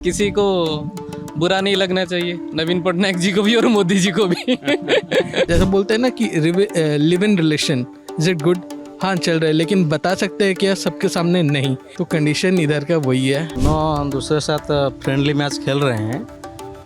किसी को बुरा नहीं लगना चाहिए, नवीन पटनायक जी को भी और मोदी जी को भी। जैसे बोलते हैं ना कि live in relation, is it good? हाँ चल रहा है, लेकिन बता सकते हैं क्या सबके सामने नहीं? तो कंडीशन इधर का वही है। दोनों दूसरे साथ फ्रेंडली मैच खेल रहे हैं,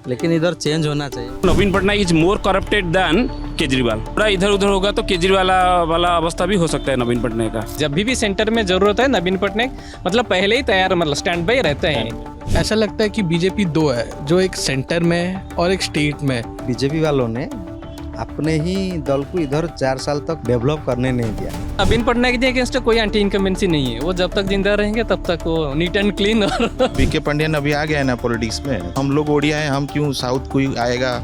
लेकिन इधर चेंज होना चाहिए। Naveen Patnaik is more corrupted than Kejriwal. पूरा इधर उधर होगा तो केजरीवाल वाला अवस्था भी हो सकता है नवीन पटनायक का। जब भी सेंटर में जरूरत है नवीन पटनायक मतलब पहले ही तैयार, मतलब स्टैंड बाई रहते हैं। ऐसा लगता है कि बीजेपी दो है, जो एक सेंटर में है और एक स्टेट में है। बीजेपी वालों ने अपने ही दल को इधर 4 साल तक डेवलप करने नहीं दिया। नवीन पटनायक जी अगेंस्ट कोई एंटी इनकम्बेंसी नहीं है, वो जब तक जिंदा रहेंगे तब तक वो नीट एंड क्लीन। और पीके पंडियन अभी आ गया है ना पॉलिटिक्स में। हम लोग ओडिया हैं, हम क्यों साउथ कोई आएगा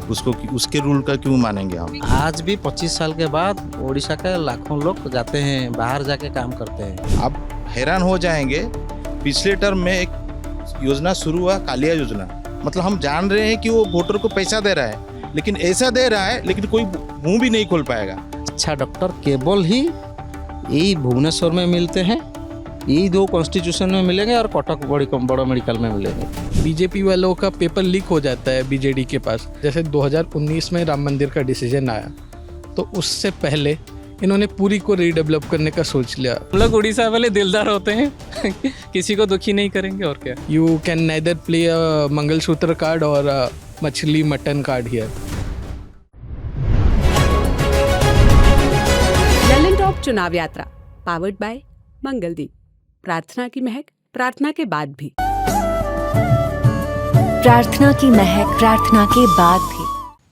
उसको उसके रूल का क्यों मानेंगे हम? आज भी 25 साल के बाद उड़ीसा के लाखों लोग जाते हैं, बाहर जाके काम करते हैं। आप हैरान हो जाएंगे, पिछले टर्म में एक योजना शुरू हुआ, कालिया योजना। मतलब हम जान रहे हैं कि वो वोटर को पैसा दे रहा है, लेकिन ऐसा दे रहा है लेकिन कोई मुंह भी नहीं खोल पाएगा। अच्छा डॉक्टर केवल ही यही भुवनेश्वर में मिलते हैं, यही 2 कॉन्स्टिट्यूशन में मिलेंगे और कटक बड़ा मेडिकल में मिलेंगे। बीजेपी वालों का पेपर लीक हो जाता है बीजेडी के पास। जैसे 2019 में राम मंदिर का डिसीजन आया, तो उससे पहले इन्होंने पूरी को रीडेवलप करने का सोच लिया। हम लोग उड़ीसा वाले दिलदार होते हैं। किसी को दुखी नहीं करेंगे और क्या। You can neither play a mangalsutra card और मछली mutton card here. Lalan top चुनाव यात्रा पावर्ड बाय मंगलदीप। प्रार्थना की महक, प्रार्थना के बाद भी। प्रार्थना की महक, प्रार्थना के बाद भी।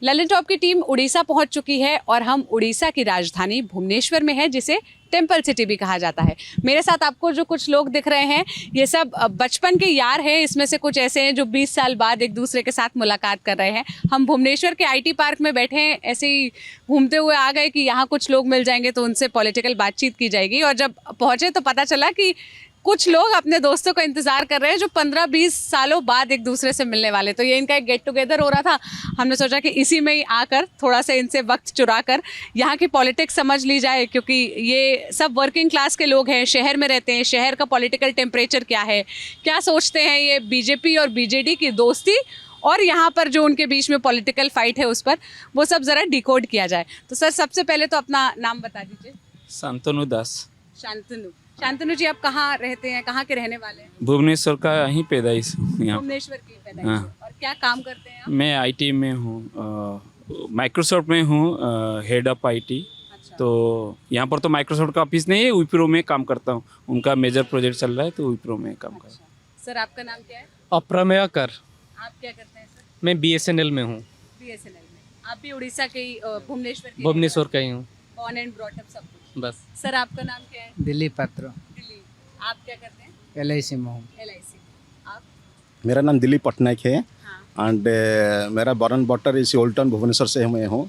ललन टॉप की टीम उड़ीसा पहुंच चुकी है और हम उड़ीसा की राजधानी भुवनेश्वर में है, जिसे टेम्पल सिटी भी कहा जाता है। मेरे साथ आपको जो कुछ लोग दिख रहे हैं, ये सब बचपन के यार हैं। इसमें से कुछ ऐसे हैं जो 20 साल बाद एक दूसरे के साथ मुलाकात कर रहे हैं। हम भुवनेश्वर के आईटी पार्क में बैठे हैं, ऐसे ही घूमते हुए आ गए कि यहाँ कुछ लोग मिल जाएंगे तो उनसे पॉलिटिकल बातचीत की जाएगी। और जब पहुँचे तो पता चला कि कुछ लोग अपने दोस्तों का इंतजार कर रहे हैं जो 15-20 सालों बाद एक दूसरे से मिलने वाले। तो ये इनका एक गेट टुगेदर हो रहा था। हमने सोचा कि इसी में ही आकर थोड़ा सा इनसे वक्त चुरा कर यहाँ की पॉलिटिक्स समझ ली जाए, क्योंकि ये सब वर्किंग क्लास के लोग हैं, शहर में रहते हैं। शहर का पॉलिटिकल टेम्परेचर क्या है, क्या सोचते हैं ये बीजेपी और बीजेडी की दोस्ती, और यहाँ पर जो उनके बीच में पॉलिटिकल फाइट है उस पर, वो सब ज़रा डिकोड किया जाए। तो सर, सबसे पहले तो अपना नाम बता दीजिए। शांतनु दास। शांतनु जी, आप कहाँ रहते हैं, कहाँ के रहने वाले हैं? भुवनेश्वर का ही पैदाइश यहाँ। भुवनेश्वर की पैदाइश। हाँ। और क्या काम करते हैं आप? मैं आईटी में हूँ, माइक्रोसॉफ्ट में हूँ, हेड ऑफ आईटी। अच्छा। तो यहाँ पर तो माइक्रोसॉफ्ट का ऑफिस नहीं है, विप्रो में काम करता हूँ। उनका मेजर प्रोजेक्ट चल रहा है तो विप्रो में काम कर रहा हूँ। सर, आपका नाम क्या है? अप्रमेय कर। आप क्या करते हैं सर? मैं BSNL में हूँ, BSNL में। आप भी उड़ीसा के ही, भुवनेश्वर का ही हूँ बॉर्न एंड ब्रॉट अप सब कुछ। बस। सर, आपका नाम क्या है? दिलीप पात्र, दिलीप। आप क्या करते हैं? LIC में हूँ। LIC। आप? मेरा नाम दिलीप पटनायक है हाँ। एंड मेरा बॉर्न बॉटर इसी ओल्ड टाउन भुवनेश्वर से मैं हूँ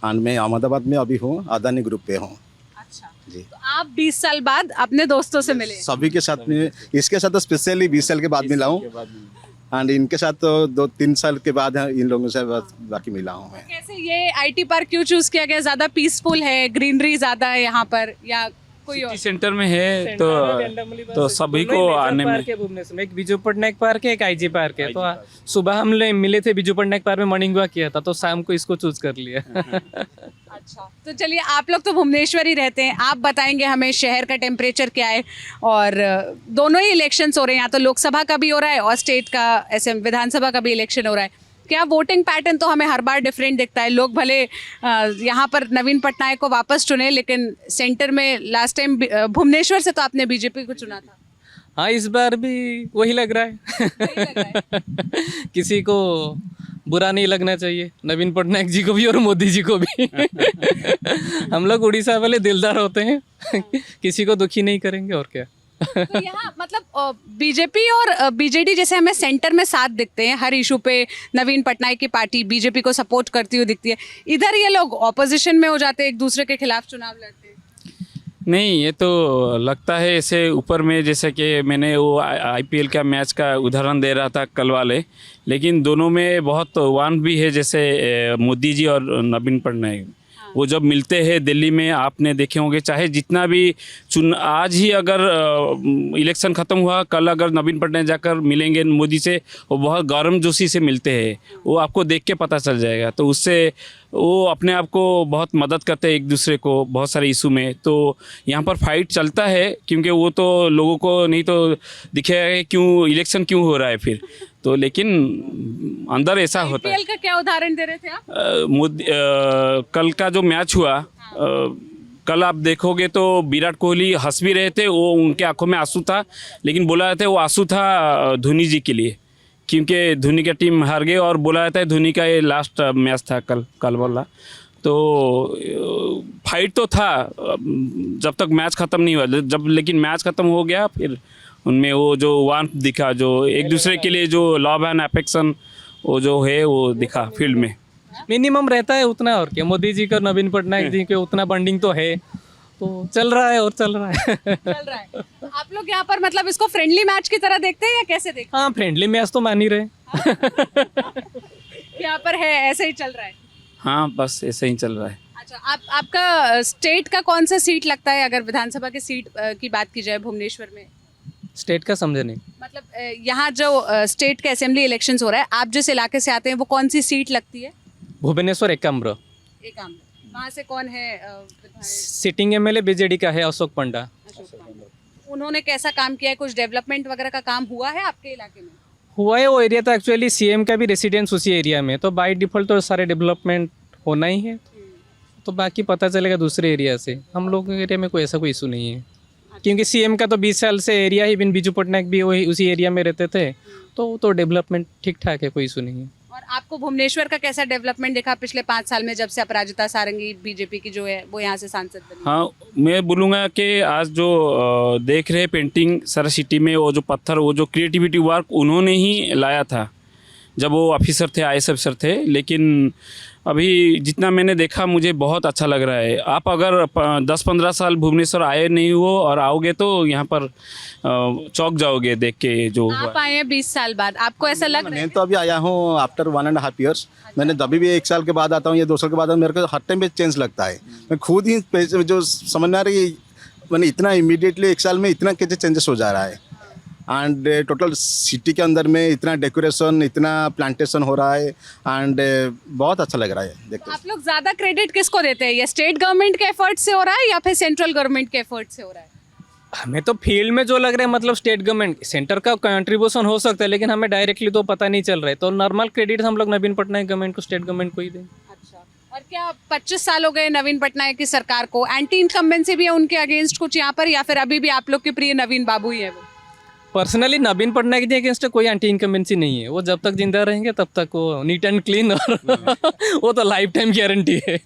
एंड मैं अहमदाबाद में अभी हूँ, अदानी ग्रुप पे हूँ अच्छा जी। तो आप 20 साल बाद अपने दोस्तों से मिले? सभी के साथ में, इसके साथ तो स्पेशली 20 साल के बाद मिला हूँ एंड इनके साथ तो 2-3 साल के बाद इन लोगों से बाकी मिला हूँ मैं। कैसे ये आईटी पार्क क्यों चूज किया गया? ज्यादा पीसफुल है, ग्रीनरी ज्यादा है यहाँ पर, या कोई और? सिटी सेंटर में है तो सभी को आने में। भुवनेश्वर में एक बिजू पटनायक पार्क है, एक IG पार्क है। तो सुबह हम लोग मिले थे बिजू पटनायक पार्क में, मॉर्निंग वॉक किया था, तो शाम को इसको चूज कर लिया। अच्छा, तो चलिए, आप लोग तो भुवनेश्वर ही रहते हैं, आप बताएंगे हमें शहर का टेम्परेचर क्या है। और दोनों ही इलेक्शंस हो रहे हैं, यहाँ तो लोकसभा का भी हो रहा है और स्टेट का ऐसे विधानसभा का भी इलेक्शन हो रहा है। क्या वोटिंग पैटर्न तो हमें हर बार डिफरेंट दिखता है। लोग भले यहाँ पर नवीन पटनायक को वापस चुने, लेकिन सेंटर में लास्ट टाइम भुवनेश्वर से तो आपने बीजेपी को चुना था। हाँ, इस बार भी वही लग रहा है। वही लग रहा है। किसी को बुरा नहीं लगना चाहिए, नवीन पटनायक जी को भी और मोदी जी को भी। हम लोग उड़ीसा वाले दिलदार होते हैं। किसी को दुखी नहीं करेंगे और क्या। तो यहाँ मतलब बीजेपी और बीजेडी जैसे हमें सेंटर में साथ दिखते हैं, हर इशू पे नवीन पटनायक की पार्टी बीजेपी को सपोर्ट करती हुई दिखती है। इधर ये लोग ऑपोजिशन में हो जाते हैं, एक दूसरे के खिलाफ चुनाव लड़ते हैं। नहीं, ये तो लगता है ऐसे ऊपर में, जैसे कि मैंने वो IPL का मैच का उदाहरण दे रहा था कल वाले, लेकिन दोनों में बहुत वान भी है, जैसे मोदी जी और नवीन पटनायक। वो जब मिलते हैं दिल्ली में, आपने देखे होंगे, चाहे जितना भी आज ही अगर इलेक्शन ख़त्म हुआ, कल अगर नवीन पटनायक जाकर मिलेंगे मोदी से, वो बहुत गर्मजोशी से मिलते हैं, वो आपको देख के पता चल जाएगा। तो उससे वो अपने आप को बहुत मदद करते हैं एक दूसरे को बहुत सारे इशू में। तो यहाँ पर फाइट चलता है, क्योंकि वो तो लोगों को नहीं तो दिखेगा क्यों इलेक्शन क्यों हो रहा है फिर, तो लेकिन अंदर ऐसा होता है। IPL का क्या उदाहरण दे रहे थे आप? कल का जो मैच हुआ, कल आप देखोगे तो विराट कोहली हंस भी रहे थे, वो उनके आंखों में आंसू था, लेकिन बोला जाता है वो आंसू था धोनी जी के लिए, क्योंकि धोनी का टीम हार गई और बोला जाता है धोनी का ये लास्ट मैच था कल वाला। तो फाइट तो था जब तक मैच ख़त्म नहीं हुआ, जब लेकिन मैच ख़त्म हो गया फिर उनमें वो जो वार्मथ दिखा, जो एक दूसरे के लिए जो लव एंड अफेक्शन वो जो है वो दिखा फील्ड में। मिनिमम रहता है उतना, और क्या। मोदी जी का नवीन पटनायक जी के उतना बॉन्डिंग तो है, तो चल रहा है और चल रहा है। चल रहा है। तो आप लोग यहाँ पर मतलब इसको फ्रेंडली मैच की तरह देखते हैं या कैसे देखते हाँ, फ्रेंडली मैच तो मान ही रहे। हैं? यहाँ पर है, ऐसे ही चल रहा है। हाँ, बस ऐसे ही चल रहा है। अच्छा, आपका स्टेट का कौन सा सीट लगता है, अगर विधानसभा की सीट की बात की जाए भुवनेश्वर में? स्टेट का समझे नहीं। मतलब यहाँ जो स्टेट के असेंबली इलेक्शंस हो रहा है, आप जिस इलाके से आते हैं वो कौन सी सीट लगती है? भुवनेश्वर एकाम्र। वहाँ से कौन है विधायक? सिटिंग एमएलए बीजेडी का है अशोक पंडा। अशोक पांडे। उन्होंने कैसा काम किया है? कुछ डेवलपमेंट वगैरह का काम हुआ है आपके इलाके में? हुआ है, वो एरिया तो एक्चुअली सीएम का भी रेसिडेंस उसी एरिया में, तो बाय डिफॉल्ट तो सारे डेवलपमेंट होना ही है। तो बाकी पता चलेगा दूसरे एरिया से। हम लोग के एरिया में कोई ऐसा कोई इशू नहीं है, क्योंकि सीएम का तो 20 साल से एरिया ही, बिन बीजू पटनायक भी वही उसी एरिया में रहते थे, तो डेवलपमेंट ठीक ठाक है, कोई इशू नहीं है। और आपको भुवनेश्वर का कैसा डेवलपमेंट देखा पिछले 5 साल में, जब से अपराजिता सारंगी बीजेपी की जो है वो यहाँ से सांसद बनी? हाँ, मैं बोलूँगा कि आज जो देख रहे पेंटिंग सर सिटी में, वो जो पत्थर, वो जो क्रिएटिविटी वर्क उन्होंने ही लाया था जब वो ऑफिसर थे, IAS ऑफिसर थे। लेकिन अभी जितना मैंने देखा मुझे बहुत अच्छा लग रहा है। आप अगर 10-15 साल भुवनेश्वर आए नहीं हो और आओगे तो यहाँ पर चौंक जाओगे देख के। जो आप आए हैं 20 साल बाद, आपको ऐसा लग रहा मैं है? तो अभी आया हूँ आफ्टर 1.5 years। मैंने जब भी 1 साल के बाद आता हूँ या 2 साल के बाद, मेरे को हर टाइम पे चेंज लगता है। मैं खुद ही जो समझ में आ रही है, मैंने इतना इमीडिएटली 1 साल में इतना कैसे चेंजेस हो जा रहा है। एंड टोटल सिटी के अंदर में इतना डेकोरेशन, इतना प्लांटेशन हो रहा है, एंड बहुत अच्छा लग रहा है देखते। आप लोग ज्यादा क्रेडिट किसको देते हैं? ये स्टेट गवर्नमेंट के एफर्ट से हो रहा है या फिर सेंट्रल गवर्नमेंट के एफर्ट से हो रहा है? हमें तो फील्ड में जो लग रहा है, मतलब स्टेट गवर्नमेंट, सेंटर का कंट्रीब्यूशन हो सकता है, लेकिन हमें डायरेक्टली तो पता नहीं चल रहा है। तो नॉर्मल क्रेडिट हम लोग नवीन पटनायक गवर्नमेंट को, स्टेट गवर्नमेंट को ही दें। अच्छा, और क्या 25 साल हो गए नवीन पटनायक की सरकार को, एंटी इनकम्बेंसी भी है उनके अगेंस्ट कुछ यहाँ पर, या फिर अभी भी आप लोग के प्रिय नवीन बाबू ही है वो? पर्सनली नवीन पटनायक के अगेंस्ट कोई एंटी इनकम्बेंसी नहीं है। वो जब तक जिंदा रहेंगे तब तक वो नीट एंड क्लीन, और वो तो लाइफ टाइम गारंटी है।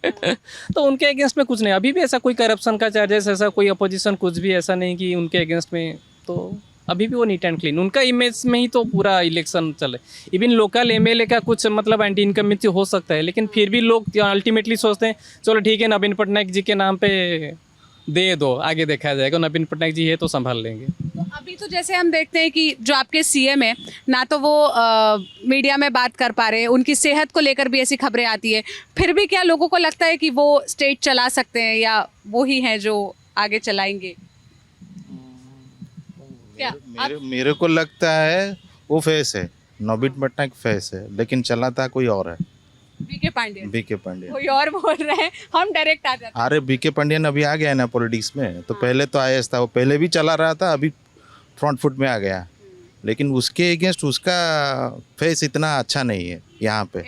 तो उनके अगेंस्ट में कुछ नहीं, अभी भी ऐसा कोई करप्शन का चार्जेस, ऐसा कोई अपोजिशन कुछ भी ऐसा नहीं कि उनके अगेंस्ट में, तो अभी भी वो नीट एंड क्लीन, उनका इमेज में ही तो पूरा इलेक्शन चले। इवन लोकल एमएलए का कुछ मतलब एंटी इनकम्बेंसी हो सकता है, लेकिन फिर भी लोग अल्टीमेटली सोचते हैं चलो ठीक है, नवीन पटनायक जी के नाम पे दे दो, आगे देखा जाएगा, नवीन पटनायक जी है तो संभाल लेंगे। तो अभी तो जैसे हम देखते हैं कि जो आपके सीएम है ना, तो वो मीडिया में बात कर पा रहे हैं, उनकी सेहत को लेकर भी ऐसी खबरें आती है, फिर भी क्या लोगों को लगता है कि वो स्टेट चला सकते हैं, या वो ही हैं जो आगे चलाएंगे? क्या मेरे को लगता है वो फेस है, नवीन पटनायक फेस है, लेकिन चलाता कोई और है। बीके पांडेय? बीके पांडेय कोई और बोल रहे हैं, हम डायरेक्ट आ जाते हैं। अरे बीके पांडेय अभी आ गया है ना पॉलिटिक्स में, तो पहले तो IAS था, वो पहले भी चला रहा था, अभी फ्रंट फुट में आ गया, लेकिन उसके अगेंस्ट उसका फेस इतना अच्छा नहीं है यहाँ पे,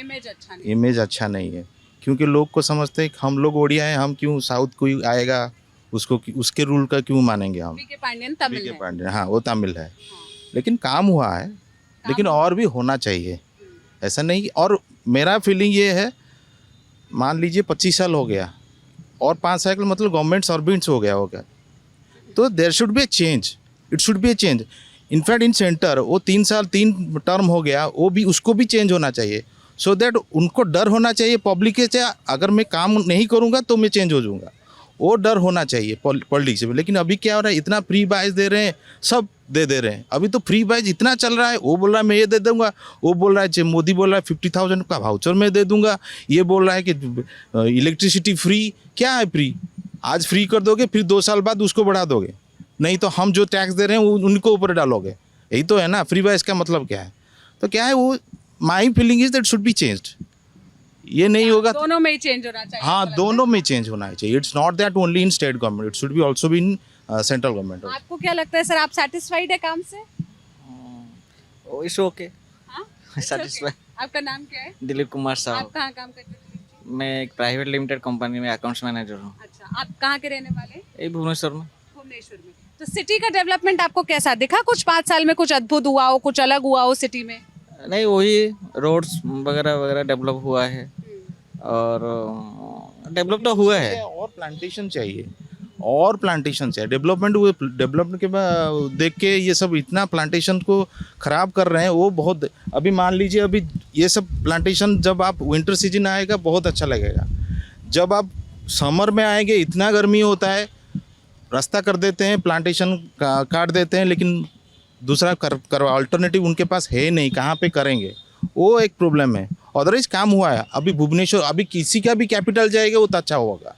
इमेज अच्छा नहीं है, क्योंकि लोग को समझते हैं हम लोग ओडिया हैं, हम क्यों साउथ कोई आएगा उसको, उसके रूल का क्यों मानेंगे हम। बीके पांडेय तमिल बीके है। पांडेय, हाँ वो तमिल है, लेकिन काम हुआ है, लेकिन और भी होना चाहिए, ऐसा नहीं। और मेरा फीलिंग ये है, मान लीजिए 25 साल हो गया और 5 साल मतलब गवर्नमेंट सर्वेंट्स हो गया होगा, तो there should be a change, it should be a change. In fact in center वो 3 साल 3 टर्म हो गया, वो भी उसको भी चेंज होना चाहिए, सो दैट उनको डर होना चाहिए पब्लिक के से, अगर मैं काम नहीं करूँगा तो मैं चेंज हो जाऊँगा, वो डर होना चाहिए पॉलिटिक्स में। लेकिन अभी क्या हो रहा है, इतना प्री बाइस दे रहे हैं, सब दे रहे हैं। अभी तो फ्री वाइज इतना चल रहा है, वो बोल रहा है मैं ये दे दूंगा, वो बोल रहा है मोदी बोल रहा है 50,000 का वाउचर मैं दे दूंगा, ये बोल रहा है कि इलेक्ट्रिसिटी फ्री। क्या है फ्री? आज फ्री कर दोगे, फिर 2 साल बाद उसको बढ़ा दोगे, नहीं तो हम जो टैक्स दे रहे हैं वो उनको ऊपर डालोगे। यही तो है ना, फ्री वाइज का मतलब क्या है? तो क्या है वो, my feeling is that should be changed. ये नहीं होगा तो, दोनों में ही चेंज होना चाहिए। हाँ दोनों में चेंज होना चाहिए। It's not that only in state government, it should B also be in central government. आपको क्या लगता है सर, आप सेटिस्फाइड है काम से? इट्स ओके, हाँ? सेटिस्फाइड। आपका नाम क्या है? दिलीप कुमार आप साहब, कहाँ काम करते हैं? मैं एक प्राइवेट लिमिटेड कंपनी में अकाउंट्स मैनेजर हूँ, अच्छा, आप कहाँ के रहने वाले? यही भुवनेश्वर में। भुवनेश्वर में। तो सिटी का डेवलपमेंट आपको कैसा दिखा? कुछ 5 साल में कुछ अद्भुत हुआ हो, कुछ अलग हुआ हो सिटी में? नहीं, वही रोड्स वगैरह वगैररह डेवलप हुआ है, और डेवलप तो हुआ है। और प्लांटेशन चाहिए, और प्लांटेशन चाहिए। डेवलपमेंट के बाद देख के ये सब इतना प्लांटेशन को ख़राब कर रहे हैं, वो बहुत। अभी मान लीजिए, अभी ये सब प्लांटेशन जब आप विंटर सीजन आएगा बहुत अच्छा लगेगा, जब आप समर में आएंगे इतना गर्मी होता है, रास्ता कर देते हैं, प्लांटेशन काट देते हैं, लेकिन दूसरा कर अल्टरनेटिव उनके पास है नहीं, कहाँ पे करेंगे, वो एक प्रॉब्लम है। अदरवाइज काम हुआ है। अभी भुवनेश्वर, अभी किसी का भी कैपिटल जाएगा वो तो अच्छा होगा।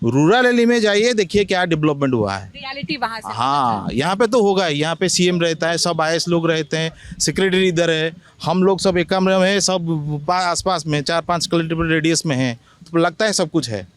रूरल एरिया में जाइए, देखिए क्या डेवलपमेंट हुआ है, रियलिटी वहाँ से। हाँ यहाँ पे तो होगा ही। यहाँ पे सीएम रहता है, सब आईएएस लोग रहते हैं, सेक्रेटरी इधर है, हम लोग सब एक कमरे में है, सब आसपास में 4-5 किलोमीटर रेडियस में है, तो लगता है सब कुछ है।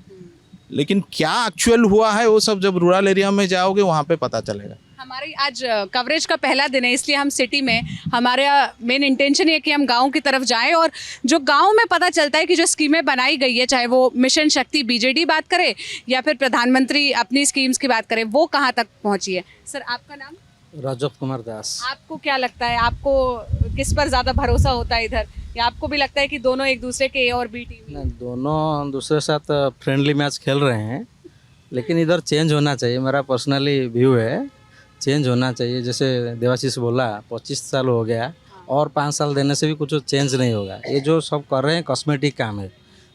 लेकिन क्या एक्चुअल हुआ है वो सब जब रूरल एरिया में जाओगे वहाँ पे पता चलेगा। हमारी आज कवरेज का पहला दिन है, इसलिए हम सिटी में, हमारा मेन इंटेंशन ये है कि हम गांव की तरफ जाएं, और जो गांव में पता चलता है कि जो स्कीमें बनाई गई है, चाहे वो मिशन शक्ति बीजेडी बात करे या फिर प्रधानमंत्री अपनी स्कीम्स की बात करे, वो कहाँ तक पहुँची है। सर आपका नाम? राजव कुमार दास। आपको क्या लगता है, आपको किस पर ज़्यादा भरोसा होता है इधर, या आपको भी लगता है कि दोनों एक दूसरे के ए और बी टीम? दोनों दूसरे साथ फ्रेंडली मैच खेल रहे हैं, लेकिन इधर चेंज होना चाहिए। मेरा पर्सनली व्यू है, चेंज होना चाहिए। जैसे देवाशीष बोला 25 साल हो गया, और 5 साल देने से भी कुछ चेंज नहीं होगा। ये जो सब कर रहे हैं कॉस्मेटिक काम है।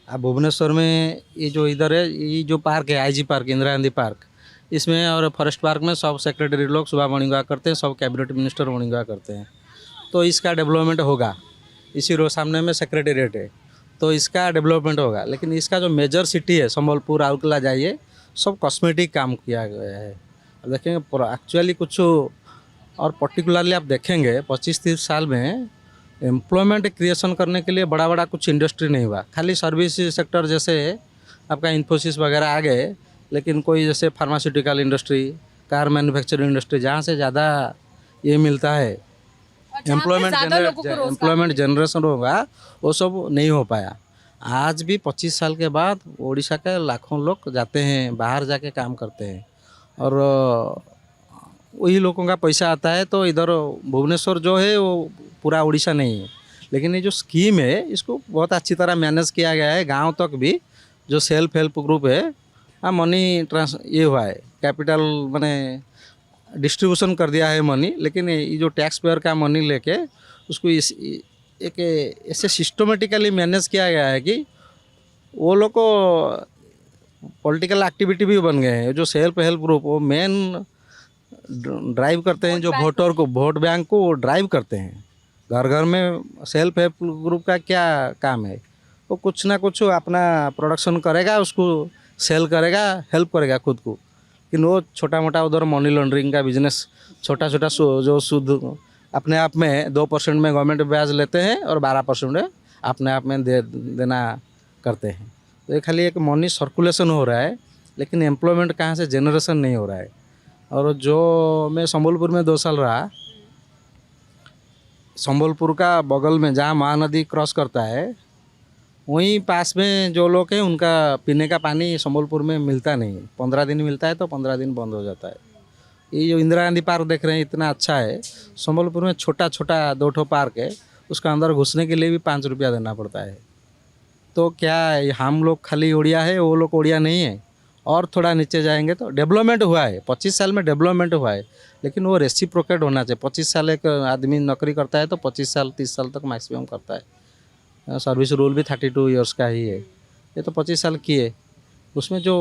अब भुवनेश्वर में ये जो इधर है, ये जो पार्क है IG park, Indira Gandhi park, इसमें और फॉरेस्ट पार्क में सब सेक्रेटरी लोग सुबह मॉर्निंग वॉक करते हैं, सब कैबिनेट मिनिस्टर मॉर्निंग वॉक करते हैं। तो इसका डेवलपमेंट होगा। इसी रोड सामने में सेक्रेटेरिएट है, तो इसका डेवलपमेंट होगा। लेकिन इसका जो मेजर सिटी है संबलपुर, राउरकेला जाइए, सब कॉस्मेटिक काम किया गया है। और देखेंगे एक्चुअली कुछ, और पर्टिकुलरली आप देखेंगे 25-30 साल में एम्प्लॉयमेंट क्रिएशन करने के लिए बड़ा बड़ा कुछ इंडस्ट्री नहीं हुआ। खाली सर्विस सेक्टर, जैसे आपका इन्फोसिस वगैरह आ गए, लेकिन कोई जैसे pharmaceutical industry, car manufacturing industry, जहाँ से ज़्यादा ये मिलता है एम्प्लॉयमेंट जनरेशन होगा, वो सब नहीं हो पाया। आज भी 25 साल के बाद उड़ीसा के लाखों लोग जाते हैं, बाहर जाके काम करते हैं, और वही लोगों का पैसा आता है। तो इधर भुवनेश्वर जो है वो पूरा उड़ीसा नहीं है। लेकिन ये जो स्कीम है, इसको बहुत अच्छी तरह मैनेज किया गया है। गांव तक भी जो सेल्फ हेल्प ग्रुप है, मनी ये हुआ है, कैपिटल मैंने डिस्ट्रीब्यूशन कर दिया है मनी। लेकिन ये जो टैक्स पेयर का मनी लेके उसको एक ऐसे सिस्टमेटिकली मैनेज किया गया है कि वो लोग को पॉलिटिकल एक्टिविटी भी बन गए हैं। जो सेल्फ हेल्प ग्रुप, वो मेन ड्राइव करते हैं, जो वोटर को, वोट बैंक को वो ड्राइव करते हैं। घर घर में सेल्फ हेल्प ग्रुप का क्या काम है, वो कुछ ना कुछ अपना प्रोडक्शन करेगा, उसको सेल करेगा, हेल्प करेगा खुद को। लेकिन वो छोटा मोटा उधर मनी लॉन्ड्रिंग का बिजनेस, छोटा छोटा जो सूद अपने आप में 2% में गवर्नमेंट ब्याज लेते हैं और 12% अपने आप में देना करते हैं। तो ये खाली एक मनी सर्कुलेशन हो रहा है, लेकिन एम्प्लॉयमेंट कहाँ से जनरेशन नहीं हो रहा है। और जो मैं संबलपुर में 2 साल रहा, संबलपुर का बगल में जहाँ महानदी क्रॉस करता है, वहीं पास में जो लोग हैं उनका पीने का पानी संबलपुर में मिलता नहीं। 15 दिन मिलता है तो 15 दिन बंद हो जाता है। ये जो इंदिरा गांधी पार्क देख रहे हैं, इतना अच्छा है। संबलपुर में छोटा छोटा 2 पार्क है, उसका अंदर घुसने के लिए भी 5 रुपया देना पड़ता है। तो क्या हम लोग खाली उड़िया है, वो लोग उड़िया नहीं है? और थोड़ा नीचे जाएंगे तो डेवलपमेंट हुआ है, 25 साल में डेवलपमेंट हुआ है, लेकिन वो रेसिप्रोकेट होना चाहिए। 25 साल एक आदमी नौकरी करता है तो 25 साल 30 साल तक मैक्सिमम करता है। सर्विस रूल भी 32 ईयर्स का ही है। ये तो 25 साल किए, उसमें जो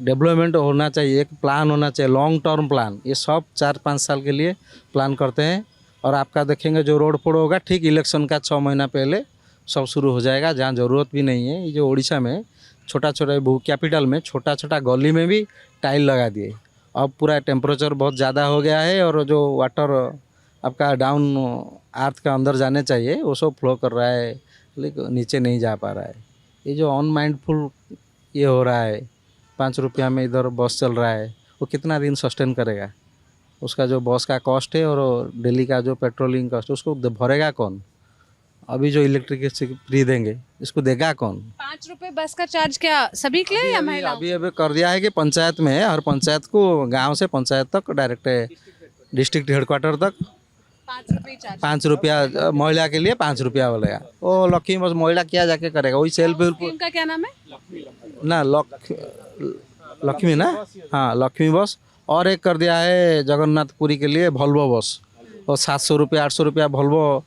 डेवलपमेंट होना चाहिए, एक प्लान होना चाहिए, लॉन्ग टर्म प्लान, ये सब 4-5 साल के लिए प्लान करते हैं। और आपका देखेंगे जो रोड फोड़ होगा ठीक इलेक्शन का 6 महीना पहले सब शुरू हो जाएगा, जहाँ ज़रूरत भी नहीं है। ये जो उड़ीसा में छोटा छोटा कैपिटल में छोटा छोटा गली में भी टाइल लगा दिए। अब पूरा टेम्परेचर बहुत ज़्यादा हो गया है और जो वाटर आपका डाउन अर्थ का अंदर जाने चाहिए वो सब फ्लो कर रहा है, लेकिन नीचे नहीं जा पा रहा है। ये जो अनमाइंडफुल ये हो रहा है, 5 रुपया में इधर बस चल रहा है, वो कितना दिन सस्टेन करेगा? उसका जो बस का कॉस्ट है और डेली का जो पेट्रोलिंग कॉस्ट, उसको भरेगा कौन? अभी जो इलेक्ट्रिसिटी फ्री देंगे इसको देगा कौन? 5 रुपए बस का चार्ज क्या सभी के लिए या महिलाओं? अभी कर दिया है कि पंचायत में हर पंचायत को, गांव से पंचायत तक डायरेक्ट डिस्ट्रिक्ट हेडक्वार्टर तक 5 रुपए चार्ज। 5 रुपया महिला के लिए 5 रुपया बोलेगा। वो लक्ष्मी बस महिला क्या जाके करेगा? वही सेल्फ हेल्प उनका क्या नाम है? ना लक्ष्मी ना, हाँ लक्ष्मी बस। और एक कर दिया है जगन्नाथपुरी के लिए वोल्वो बस, और 700 रुपया 800 रुपया वोल्वो,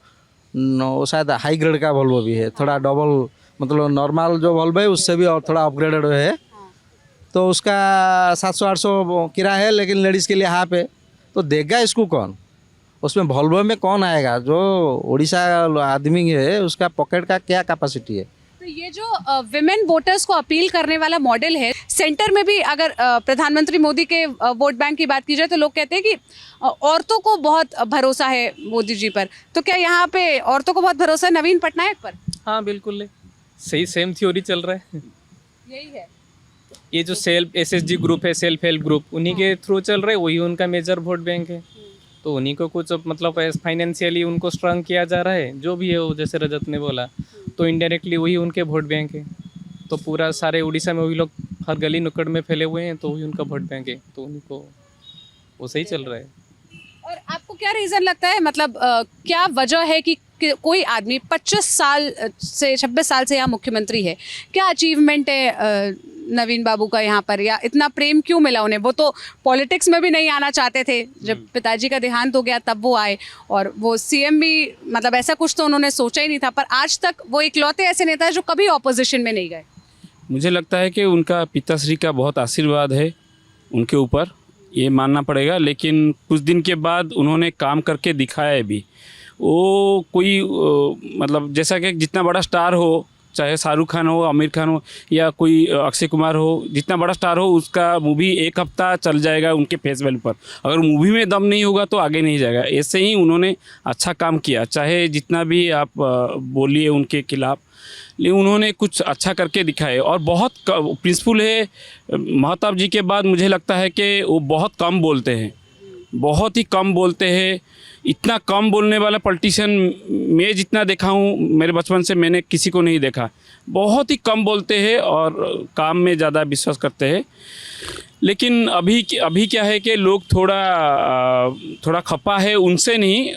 वो शायद हाई ग्रेड का वोल्वो भी है, थोड़ा डबल, मतलब नॉर्मल जो वोल्वो है उससे भी और थोड़ा अपग्रेडेड है। तो उसका 700-800 किराया है, लेकिन लेडीज़ के लिए हाफ है। तो देगा इसको कौन? उसमें वोल्वो में कौन आएगा? जो उड़ीसा आदमी है उसका पॉकेट का क्या कैपेसिटी है? तो ये जो विमेन वोटर्स को अपील करने वाला मॉडल है, सेंटर में भी अगर प्रधानमंत्री मोदी के वोट बैंक की बात की जाए तो लोग कहते हैं कि औरतों को बहुत भरोसा है मोदी जी पर। तो क्या यहाँ पे औरतों को बहुत भरोसा है नवीन पटनायक पर? हाँ बिल्कुल है, सही सेम थ्योरी चल रहा है। यही है। ये जो सेल्फ SSG ग्रुप है, सेल्फ हेल्प ग्रुप, उन्हीं के थ्रू चल रहे, वही उनका मेजर वोट बैंक है। तो उन्हीं को कुछ मतलब फाइनेंशियली उनको स्ट्रांग किया जा रहा है, जो भी है वो, जैसे रजत ने बोला, तो इनडायरेक्टली वही उनके वोट बैंक है। तो पूरा सारे उड़ीसा में वही लोग हर गली नुक्कड़ में फैले हुए हैं, तो वही उनका वोट बैंक है, तो उनको वो सही चल रहा है। और आपको क्या रीज़न लगता है, मतलब क्या वजह है कि कोई आदमी 25 साल से 26 साल से यहाँ मुख्यमंत्री है, क्या अचीवमेंट है नवीन बाबू का यहाँ पर, या इतना प्रेम क्यों मिला उन्हें? वो तो पॉलिटिक्स में भी नहीं आना चाहते थे, जब पिताजी का देहांत हो गया तब वो आए, और वो CM भी, मतलब ऐसा कुछ तो उन्होंने सोचा ही नहीं था, पर आज तक वो इकलौते ऐसे नेता है जो कभी ऑपोजिशन में नहीं गए। मुझे लगता है कि उनका पिताश्री का बहुत आशीर्वाद है उनके ऊपर, ये मानना पड़ेगा। लेकिन कुछ दिन के बाद उन्होंने काम करके दिखाया भी। वो कोई मतलब जैसा कि जितना बड़ा स्टार हो, चाहे शाहरुख खान हो, आमिर खान हो, या कोई अक्षय कुमार हो, जितना बड़ा स्टार हो उसका मूवी 1 हफ्ता चल जाएगा उनके फेस वैल्यू पर। अगर मूवी में दम नहीं होगा तो आगे नहीं जाएगा। ऐसे ही उन्होंने अच्छा काम किया, चाहे जितना भी आप बोलिए उनके खिलाफ, लेकिन उन्होंने कुछ अच्छा करके दिखाए। और बहुत प्रिंसिपल है, महताब जी के बाद मुझे लगता है कि वो बहुत कम बोलते हैं, बहुत ही कम बोलते हैं। इतना कम बोलने वाला पॉलिटिशियन मैं जितना देखा हूँ, मेरे बचपन से मैंने किसी को नहीं देखा। बहुत ही कम बोलते हैं और काम में ज़्यादा विश्वास करते हैं। लेकिन अभी क्या है कि लोग थोड़ा खपा है उनसे नहीं,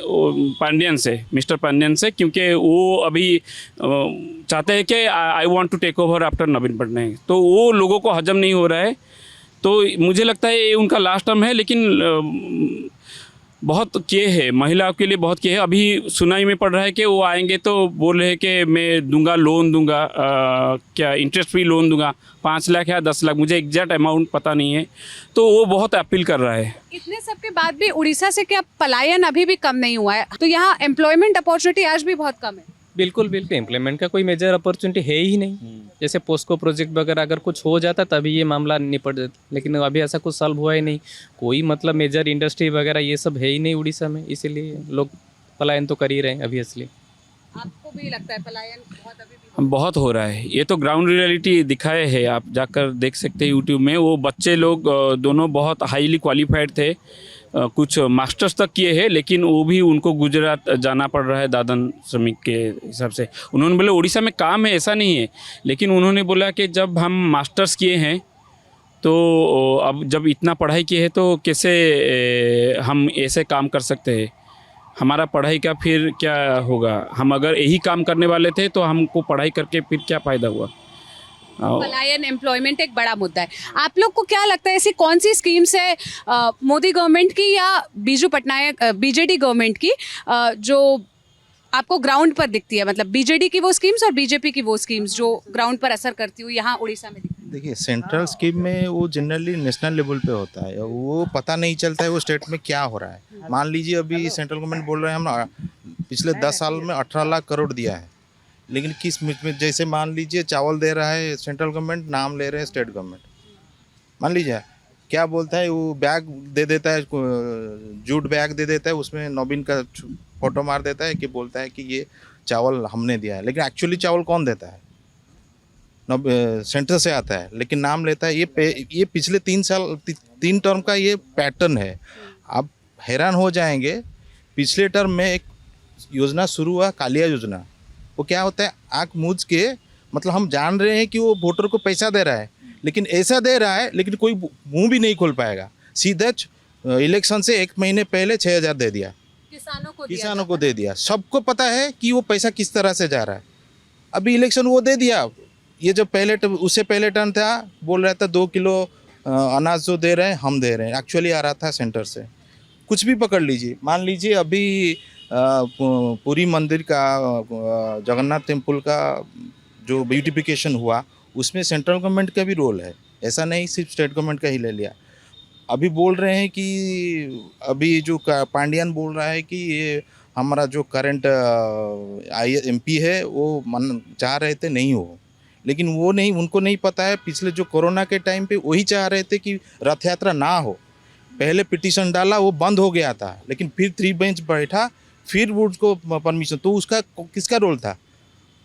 पांडियन से, मिस्टर पांडियन से, क्योंकि वो अभी चाहते हैं कि I want to take over after Naveen Patnaik. तो वो लोगों को हजम नहीं हो रहा है। तो मुझे लगता है ये उनका लास्ट टर्म है। लेकिन बहुत किए हैं महिलाओं के लिए, बहुत किए हैं। अभी सुनाई में पड़ रहा है कि वो आएंगे तो बोल रहे हैं कि मैं दूंगा, लोन दूंगा, क्या इंटरेस्ट फ्री लोन दूंगा, 5 लाख या 10 लाख, मुझे एग्जैक्ट अमाउंट पता नहीं है। तो वो बहुत अपील कर रहा है। इतने सब के बाद भी उड़ीसा से क्या पलायन अभी भी कम नहीं हुआ है? तो यहाँ एम्प्लॉयमेंट अपॉर्चुनिटी आज भी बहुत कम है। बिल्कुल बिल्कुल, एम्प्लॉयमेंट का कोई मेजर अपॉर्चुनिटी है ही नहीं। जैसे पोस्को प्रोजेक्ट वगैरह अगर कुछ हो जाता तभी ये मामला निपट जाता, लेकिन अभी ऐसा कुछ सॉल्व हुआ ही नहीं। कोई मतलब मेजर इंडस्ट्री वगैरह ये सब है ही नहीं उड़ीसा में, इसीलिए लोग पलायन तो कर ही रहे हैं अभी। असली आपको भी लगता है पलायन बहुत बहुत हो रहा है? ये तो ग्राउंड रियलिटी दिखाए है, आप जाकर देख सकते हैं यूट्यूब में। वो बच्चे लोग दोनों बहुत हाईली क्वालिफाइड थे, कुछ मास्टर्स तक किए हैं, लेकिन वो भी उनको गुजरात जाना पड़ रहा है दादन श्रमिक के हिसाब से। उन्होंने बोला उड़ीसा में काम है, ऐसा नहीं है, लेकिन उन्होंने बोला कि जब हम मास्टर्स किए हैं तो अब जब इतना पढ़ाई किए हैं तो कैसे हम ऐसे काम कर सकते हैं? हमारा पढ़ाई का फिर क्या होगा? हम अगर यही काम करने वाले थे तो हमको पढ़ाई करके फिर क्या फ़ायदा हुआ? पलायन, एम्प्लॉयमेंट एक बड़ा मुद्दा है। आप लोग को क्या लगता है ऐसी कौन सी स्कीम्स है मोदी गवर्नमेंट की या बीजू पटनायक BJD गवर्नमेंट की जो आपको ग्राउंड पर दिखती है? मतलब BJD की वो स्कीम्स और BJP की वो स्कीम्स जो ग्राउंड पर असर करती हुई यहाँ उड़ीसा में दिखती है। देखिए सेंट्रल स्कीम में वो जनरली नेशनल लेवल पे होता है, वो पता नहीं चलता है वो स्टेट में क्या हो रहा है। मान लीजिए अभी सेंट्रल गवर्नमेंट बोल रहे हैं हम पिछले 10 साल में 18 लाख करोड़ दिया है, लेकिन किस में, जैसे मान लीजिए चावल दे रहा है सेंट्रल गवर्नमेंट, नाम ले रहे हैं स्टेट गवर्नमेंट। मान लीजिए क्या बोलता है वो बैग दे देता है, जूट बैग दे देता है, उसमें नवीन का फोटो मार देता है कि बोलता है कि ये चावल हमने दिया है, लेकिन एक्चुअली चावल कौन देता है? सेंटर से आता है, लेकिन नाम लेता है। ये पिछले 3 टर्म का ये पैटर्न है। आप हैरान हो जाएंगे, पिछले टर्म में एक योजना शुरू हुआ कालिया योजना। वो क्या होता है, आँख मूंझ के, मतलब हम जान रहे हैं कि वो वोटर को पैसा दे रहा है, लेकिन ऐसा दे रहा है लेकिन कोई मुंह भी नहीं खोल पाएगा। सीधा इलेक्शन से 1 महीने पहले 6,000 दे दिया, किसानों को दे दिया। सबको पता है कि वो पैसा किस तरह से जा रहा है। अभी इलेक्शन वो दे दिया। ये जो उससे पहले टर्न था, बोल रहा था 2 किलो अनाज जो दे रहे हैं हम दे रहे हैं, एक्चुअली आ रहा था सेंटर से। कुछ भी पकड़ लीजिए, मान लीजिए अभी पुरी मंदिर का, जगन्नाथ टेम्पल का जो ब्यूटिफिकेशन हुआ, उसमें सेंट्रल गवर्नमेंट का भी रोल है। ऐसा नहीं सिर्फ स्टेट गवर्नमेंट का ही ले लिया। अभी बोल रहे हैं कि अभी जो पांडियन बोल रहा है कि ये हमारा जो करंट MP है वो चाह रहे थे नहीं हो, लेकिन वो नहीं, उनको नहीं पता है पिछले जो कोरोना के टाइम पे वही चाह रहे थे कि रथ यात्रा ना हो। पहले पिटीशन डाला, वो बंद हो गया था, लेकिन फिर 3 बेंच बैठा, फिर वो उसको परमिशन, तो उसका किसका रोल था?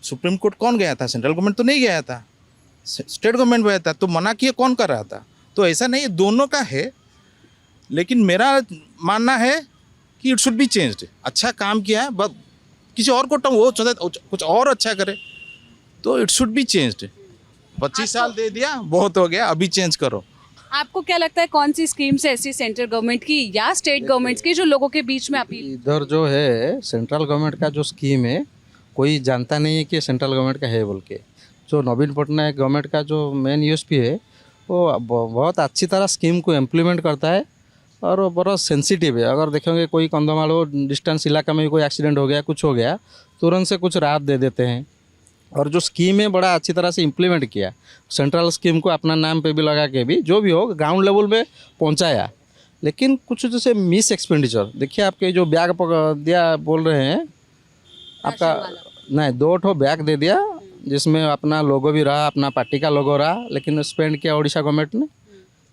सुप्रीम कोर्ट कौन गया था? सेंट्रल गवर्नमेंट तो नहीं गया था, स्टेट गवर्नमेंट गया था। तो मना किया कौन कर रहा था? तो ऐसा नहीं, दोनों का है। लेकिन मेरा मानना है कि इट शुड बी चेंज्ड। अच्छा काम किया है, बस किसी और को वो कुछ और अच्छा करे, तो इट शुड बी चेंज्ड। 25 साल दे दिया, बहुत हो गया, अभी चेंज करो। आपको क्या लगता है कौन सी स्कीम्स है ऐसी सेंट्रल गवर्नमेंट की या स्टेट गवर्नमेंट की जो लोगों के बीच में अपील? इधर जो है सेंट्रल गवर्नमेंट का जो स्कीम है, कोई जानता नहीं है कि सेंट्रल गवर्नमेंट का है बोल के। जो नवीन पटनायक गवर्नमेंट का जो मेन USP है, वो बहुत अच्छी तरह स्कीम को इम्प्लीमेंट करता है और वो बहुत सेंसिटिव है। अगर देखेंगे कोई कंधमाल हो, डिस्टेंस इलाका में कोई एक्सीडेंट हो गया, कुछ हो गया, तुरंत से कुछ राहत दे देते हैं। और जो स्कीम है बड़ा अच्छी तरह से इम्प्लीमेंट किया। सेंट्रल स्कीम को अपना नाम पे भी लगा के भी जो भी हो ग्राउंड लेवल में पहुंचाया। लेकिन कुछ जैसे मिस एक्सपेंडिचर, देखिए आपके जो बैग दिया बोल रहे हैं, आपका नहीं 2 ठो बैग दे दिया जिसमें अपना लोगो भी रहा, अपना पार्टी का लोगो रहा, लेकिन स्पेंड किया उड़ीसा गवर्नमेंट ने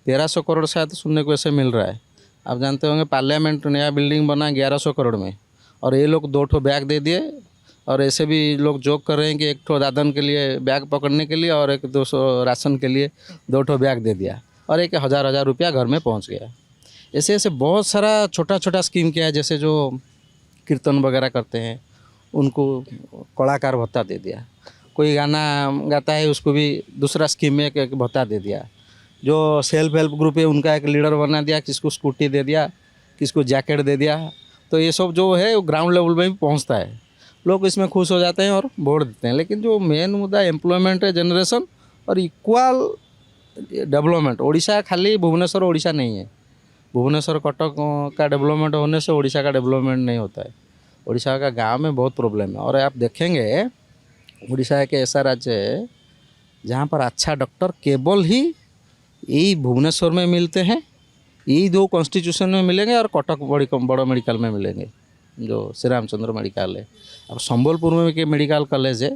1300 करोड़ शायद सुनने को ऐसे मिल रहा है। आप जानते होंगे पार्लियामेंट नया बिल्डिंग बना 1100 करोड़ में, और ये लोग 2 ठो बैग दे दिए। और ऐसे भी लोग जोक कर रहे हैं कि 1 ठो दादन के लिए बैग पकड़ने के लिए और 200 राशन के लिए 2 ठो बैग दे दिया, और 1000 रुपया घर में पहुंच गया। ऐसे ऐसे बहुत सारा छोटा छोटा स्कीम किया है। जैसे जो कीर्तन वगैरह करते हैं उनको कलाकार भत्ता दे दिया, कोई गाना गाता है उसको भी दूसरा स्कीम में एक भत्ता दे दिया। जो सेल्फ हेल्प ग्रुप है उनका एक लीडर बना दिया, किसको स्कूटी दे दिया, किसको जैकेट दे दिया। तो ये सब जो है वो ग्राउंड लेवल में भी पहुंचता है, लोग इसमें खुश हो जाते हैं और वोट देते हैं। लेकिन जो मेन मुद्दा एम्प्लॉयमेंट है, जनरेशन और इक्वल डेवलपमेंट। ओडिशा खाली भुवनेश्वर ओडिशा नहीं है, भुवनेश्वर कटक का डेवलपमेंट होने से ओडिशा का डेवलपमेंट नहीं होता है। ओडिशा का गांव में बहुत प्रॉब्लम है। और आप देखेंगे ओडिशा एक ऐसा राज्य है जहां पर अच्छा डॉक्टर केवल ही यही भुवनेश्वर में मिलते हैं, यही 2 कॉन्स्टिट्यूशन में मिलेंगे, और कटक बड़ा मेडिकल में मिलेंगे जो श्री रामचंद्र मेडिकल है। अब संबलपुर में भी मेडिकल कॉलेज है,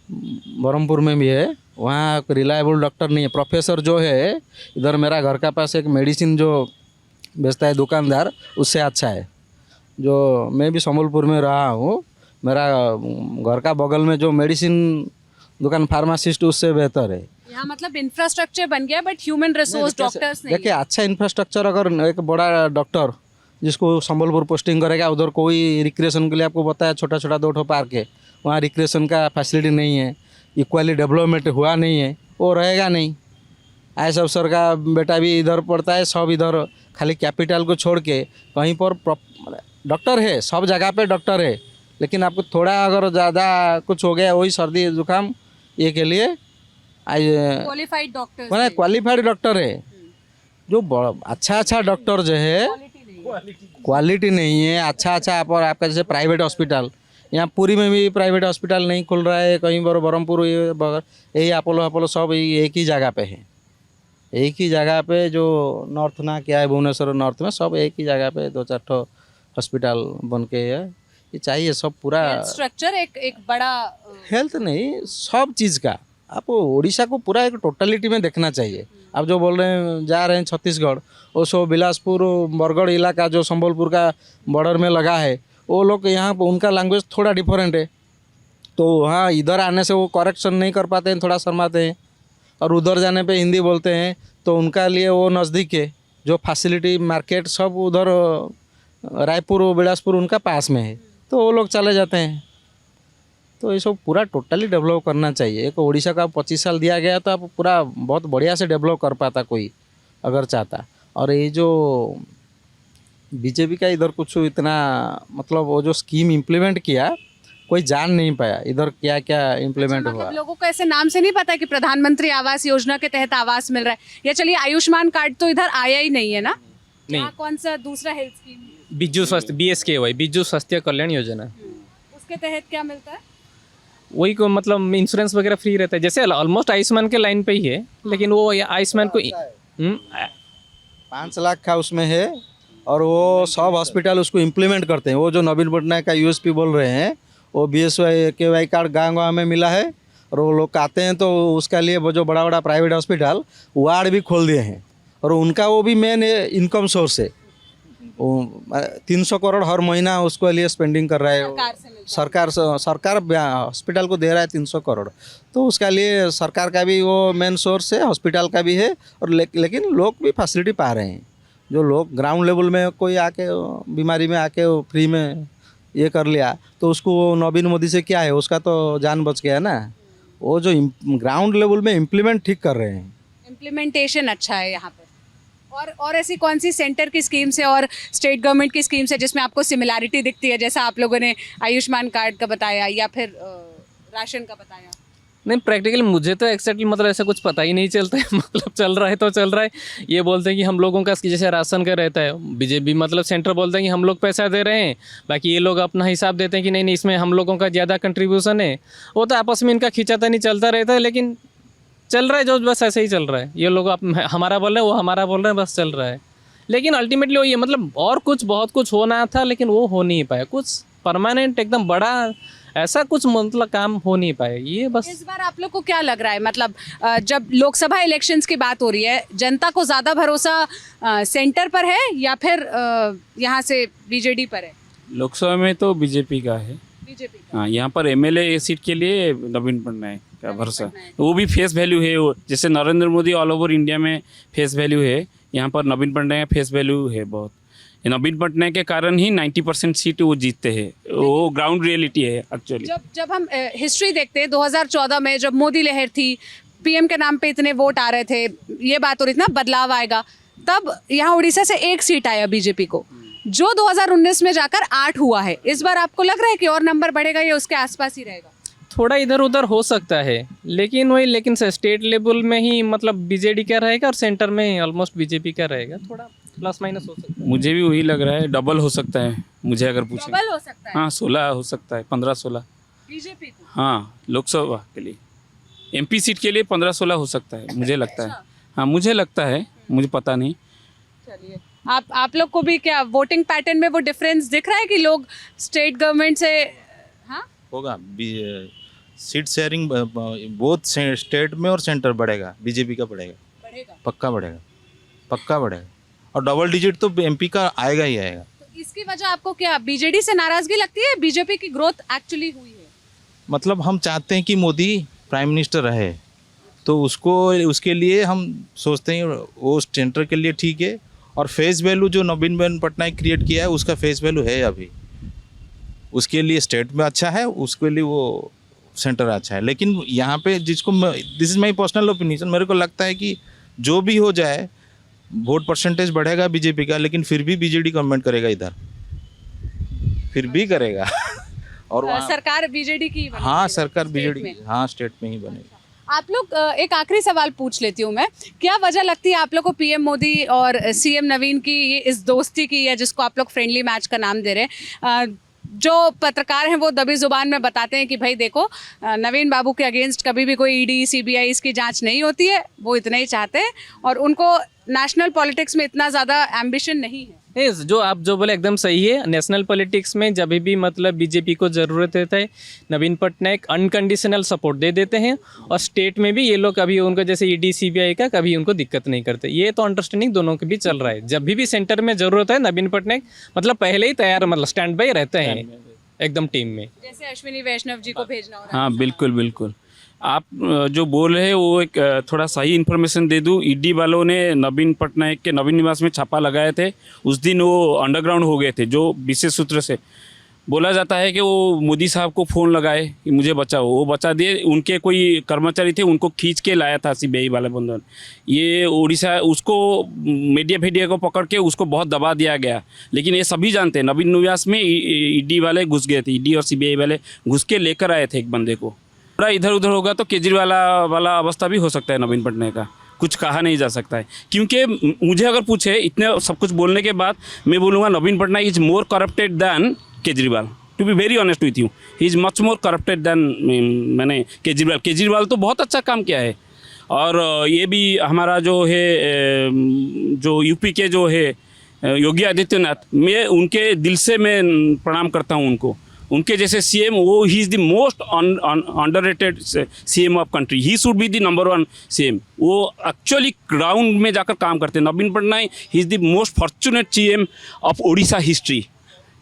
बरहमपुर में भी है, वहाँ रिलायबल डॉक्टर नहीं है। प्रोफेसर जो है इधर मेरा घर का पास एक मेडिसिन जो बेचता है दुकानदार, उससे अच्छा है। जो मैं भी संबलपुर में रहा हूँ, मेरा घर का बगल में जो मेडिसिन दुकान फार्मासिस्ट उससे बेहतर है। यहाँ मतलब इंफ्रास्ट्रक्चर बन गया, बट ह्यूमन रिसोर्स डॉक्टर्स नहीं। देखिए अच्छा इंफ्रास्ट्रक्चर, अगर एक बड़ा डॉक्टर जिसको संबलपुर पोस्टिंग करेगा, उधर कोई रिक्रिएशन के लिए आपको बताया छोटा छोटा 2 ठो पार्क है, वहाँ रिक्रिएशन का फैसिलिटी नहीं है, इक्वली डेवलपमेंट हुआ नहीं है, वो रहेगा नहीं। IAS अफसर का बेटा भी इधर पढ़ता है, सब इधर खाली कैपिटल को छोड़ के कहीं पर डॉक्टर है, सब जगह पे डॉक्टर है। लेकिन आपको थोड़ा अगर ज़्यादा कुछ हो गया, वही सर्दी जुकाम, ये के लिए क्वालिफाइड डॉक्टर्स, मैंने क्वालिफाइड डॉक्टर है। जो अच्छा डॉक्टर जो है क्वालिटी नहीं है, अच्छा आप और आपका जैसे प्राइवेट हॉस्पिटल यहाँ पुरी में भी प्राइवेट हॉस्पिटल नहीं खुल रहा है, कहीं बरहमपुर यही अपोलो सब एक ही जगह पे है। एक ही जगह पे जो नॉर्थ ना क्या है, भुवनेश्वर नॉर्थ में सब एक ही जगह पे 2-4 ठो हॉस्पिटल बन के है। ये चाहिए सब पूरा स्ट्रक्चर एक बड़ा हेल्थ नहीं सब चीज़ का आपको उड़ीसा को पूरा एक टोटलिटी में देखना चाहिए। आप जो बोल रहे हैं जा रहे हैं छत्तीसगढ़, वो सो बिलासपुर बरगढ़ इलाका जो संबलपुर का बॉर्डर में लगा है, वो लोग यहाँ उनका लैंग्वेज थोड़ा डिफरेंट है, तो हाँ इधर आने से वो करेक्शन नहीं कर पाते हैं, थोड़ा शर्माते हैं, और उधर जाने पे हिंदी बोलते हैं, तो उनका लिए वो नज़दीक है। जो फैसिलिटी मार्केट सब उधर रायपुर बिलासपुर उनका पास में है, तो वो लोग चले जाते हैं। तो ये सब पूरा टोटली डेवलप करना चाहिए। एक उड़ीसा का 25 साल दिया गया तो आप पूरा बहुत बढ़िया से डेवलप कर पाता कोई अगर चाहता। और ये जो बीजेपी का इधर कुछ इतना मतलब वो जो स्कीम इम्प्लीमेंट किया कोई जान नहीं पाया इधर क्या क्या इम्प्लीमेंट हुआ। मतलब लोगों को ऐसे नाम से नहीं पता कि प्रधानमंत्री आवास योजना के तहत आवास मिल रहा है, या चलिए आयुष्मान कार्ड तो इधर आया ही नहीं है ना। नहीं। यहाँ कौन सा दूसरा हेल्थ स्कीम, बिज्जू स्वास्थ्य BSKY बिज्जू स्वास्थ्य कल्याण योजना, उसके तहत क्या मिलता है? वही को मतलब इंश्योरेंस वगैरह फ्री रहता है, जैसे ऑलमोस्ट आयुष्मान के लाइन पे ही है, लेकिन वो आयुष्मान को 5 लाख का उसमें है, और वो सब हॉस्पिटल उसको इम्प्लीमेंट करते हैं। वो जो नवीन पटनायक का USP बोल रहे हैं, वो BSKY कार्ड गाँव में मिला है, और वो लोग आते हैं तो उसका लिए वो जो बड़ा बड़ा प्राइवेट हॉस्पिटल वार्ड भी खोल दिए हैं, और उनका वो भी मेन इनकम सोर्स है। 300 करोड़ हर महीना उसको लिए स्पेंडिंग कर रहा है सरकार हॉस्पिटल को दे रहा है 300 करोड़, तो उसका लिए सरकार का भी वो मेन सोर्स है, हॉस्पिटल का भी है, और लेकिन लोग भी फैसिलिटी पा रहे हैं। जो लोग ग्राउंड लेवल में कोई आके बीमारी में आके फ्री में ये कर लिया, तो उसको नवीन मोदी से क्या है, उसका तो जान बच गया ना। वो जो ग्राउंड लेवल में इम्प्लीमेंट ठीक कर रहे हैं, इम्प्लीमेंटेशन अच्छा है यहाँ पे। और ऐसी कौन सी सेंटर की स्कीम से और स्टेट गवर्नमेंट की स्कीम से जिसमें आपको सिमिलैरिटी दिखती है, जैसा आप लोगों ने आयुष्मान कार्ड का बताया या फिर राशन का बताया? नहीं, प्रैक्टिकली मुझे तो एक्जैक्टली मतलब ऐसा कुछ पता ही नहीं चलता है। मतलब चल रहा है तो चल रहा है। ये बोलते हैं कि हम लोगों का जैसे राशन का रहता है, बीजेपी मतलब सेंटर बोलते हैं कि हम लोग पैसा दे रहे हैं, बाकी ये लोग अपना हिसाब देते हैं कि नहीं नहीं इसमें हम लोगों का ज़्यादा कंट्रीब्यूशन है। वो तो आपस में इनका खींचाता नहीं चलता रहता है, लेकिन चल रहा है जो बस ऐसे ही चल रहा है। ये लोग हमारा बोल रहे हैं, वो हमारा बोल रहे हैं, बस चल रहा है। लेकिन अल्टीमेटली वो ये मतलब और कुछ बहुत कुछ होना था, लेकिन वो हो नहीं पाया। कुछ परमानेंट एकदम बड़ा ऐसा कुछ मतलब काम हो नहीं पाया। ये बस इस बार आप लोग को क्या लग रहा है, मतलब जब लोकसभा इलेक्शंस की बात हो रही है, जनता को ज़्यादा भरोसा सेंटर पर है या फिर यहाँ से बीजेडी पर है? लोकसभा में तो बीजेपी का है। बीजेपी हाँ, यहाँ पर MLA सीट के लिए नवीन पटनायक का भरोसा, वो भी फेस वैल्यू है। वो जैसे Narendra Modi all over India में फेस वैल्यू है, यहाँ पर नवीन पटनायक फेस वैल्यू है बहुत। नवीन पटनायक के कारण ही 90% सीट वो जीतते हैं। वो ग्राउंड रियलिटी है एक्चुअली। जब हम हिस्ट्री देखते हैं 2014 में जब मोदी लहर थी, PM के नाम पे इतने वोट आ रहे थे, ये बात हो रही थी ना बदलाव आएगा, तब यहाँ उड़ीसा से 1 सीट आया बीजेपी को, जो 2019 में जाकर 8 हुआ है। इस बार आपको लग रहा है कि और नंबर बढ़ेगा या उसके आसपास ही रहेगा? थोड़ा इधर उधर हो सकता है, लेकिन स्टेट लेवल में ही मतलब बीजेडी का रहेगा और सेंटर में ऑलमोस्ट बीजेपी का रहेगा। थोड़ा प्लस माइनस हो सकता है। मुझे भी वही लग रहा है, डबल हो सकता है मुझे अगर पूछें। डबल हो सकता है? हाँ, 16 हो सकता है, 15-16 बीजेपी को। हाँ, लोकसभा के लिए MP सीट के लिए 15-16 हो सकता है, मुझे लगता है। हाँ, मुझे लगता है, मुझे पता नहीं। चलिए, आप लोग को भी क्या वोटिंग पैटर्न में वो डिफरेंस दिख रहा है कि लोग स्टेट गवर्नमेंट से? हाँ होगा सीट शेयरिंग बोथ स्टेट में और सेंटर बढ़ेगा, बीजेपी का बढ़ेगा, पक्का बढ़ेगा। और डबल डिजिट तो MP का आएगा ही आएगा। तो इसकी वजह आपको क्या बीजेडी से नाराजगी लगती है? बीजेपी की ग्रोथ एक्चुअली हुई है? मतलब हम चाहते हैं कि मोदी प्राइम मिनिस्टर रहे, तो उसके लिए हम सोचते हैं वो सेंटर के लिए ठीक है। और फेस वैल्यू जो नवीन पटनायक क्रिएट किया है, उसका फेस वैल्यू है अभी, उसके लिए स्टेट में अच्छा है, उसके लिए वो सेंटर अच्छा है। लेकिन यहाँ पे जिसको this is my personal opinion, मेरे को लगता है कि जो भी हो जाए वोट परसेंटेज बढ़ेगा बीजेपी का, लेकिन फिर भी बीजेडी गवर्नमेंट करेगा इधर, फिर भी करेगा। और सरकार बीजेडी की बनेगी? हाँ, सरकार स्टेट बीजेडी, में? हाँ स्टेट में ही बनेगी। आप लोग एक आखिरी सवाल पूछ लेती हूँ मैं, क्या वजह लगती है आप लोग को PM मोदी और CM नवीन की ये इस दोस्ती की, या जिसको आप लोग फ्रेंडली मैच का नाम दे रहे हैं, जो पत्रकार हैं वो दबी जुबान में बताते हैं कि भाई देखो नवीन बाबू के अगेंस्ट कभी भी कोई ईडी सीबीआई इसकी जांच नहीं होती है, वो इतना ही चाहते हैं और उनको नेशनल पॉलिटिक्स में इतना ज़्यादा एम्बिशन नहीं है। जो आप जो बोले एकदम सही है। नेशनल पॉलिटिक्स में जब भी मतलब बीजेपी को ज़रूरत रहता है नवीन पटनायक अनकंडीशनल सपोर्ट दे देते हैं और स्टेट में भी ये लोग कभी उनको जैसे ईडी सीबीआई का कभी उनको दिक्कत नहीं करते। ये तो अंडरस्टैंडिंग दोनों के बीच चल रहा है। जब भी सेंटर में ज़रूरत है नवीन पटनायक मतलब पहले ही तैयार मतलब स्टैंड बाई रहते हैं एकदम टीम में। जैसे अश्विनी वैष्णव जी को भेजना हो रहा है। हाँ बिल्कुल बिल्कुल, आप जो बोल रहे हैं वो एक थोड़ा सही इन्फॉर्मेशन दे दूँ। ईडी वालों ने नवीन पटनायक के नवीन निवास में छापा लगाए थे, उस दिन वो अंडरग्राउंड हो गए थे। जो विशेष सूत्र से बोला जाता है कि वो मोदी साहब को फ़ोन लगाए कि मुझे बचाओ, वो बचा दिए। उनके कोई कर्मचारी थे उनको खींच के लाया था सीबीआई वाला बंदर। ये उड़ीसा उसको मीडिया को पकड़ के उसको बहुत दबा दिया गया। लेकिन ये सभी जानते हैं नवीन निवास में ईडी वाले घुस गए थे, ईडी और सीबीआई वाले घुस के लेकर आए थे एक बंदे को। थोड़ा इधर उधर होगा तो केजरीवाल वाला अवस्था भी हो सकता है नवीन पटनायक का, कुछ कहा नहीं जा सकता है। क्योंकि मुझे अगर पूछे इतने सब कुछ बोलने के बाद मैं बोलूँगा Naveen Patnaik is more corrupted than Kejriwal. To be very honest with you, he is much more corrupted than मैंने केजरीवाल तो बहुत अच्छा काम किया है। और ये भी हमारा जो है जो यूपी के जो है योगी आदित्यनाथ, मैं उनके दिल से मैं प्रणाम करता हूँ उनको। उनके जैसे सीएम वो he is the most underrated CM of country. He should be the number 1 CM. वो एक्चुअली ग्राउंड में जाकर काम करते हैं। Naveen Patnaik he is the most fortunate CM of Odisha history,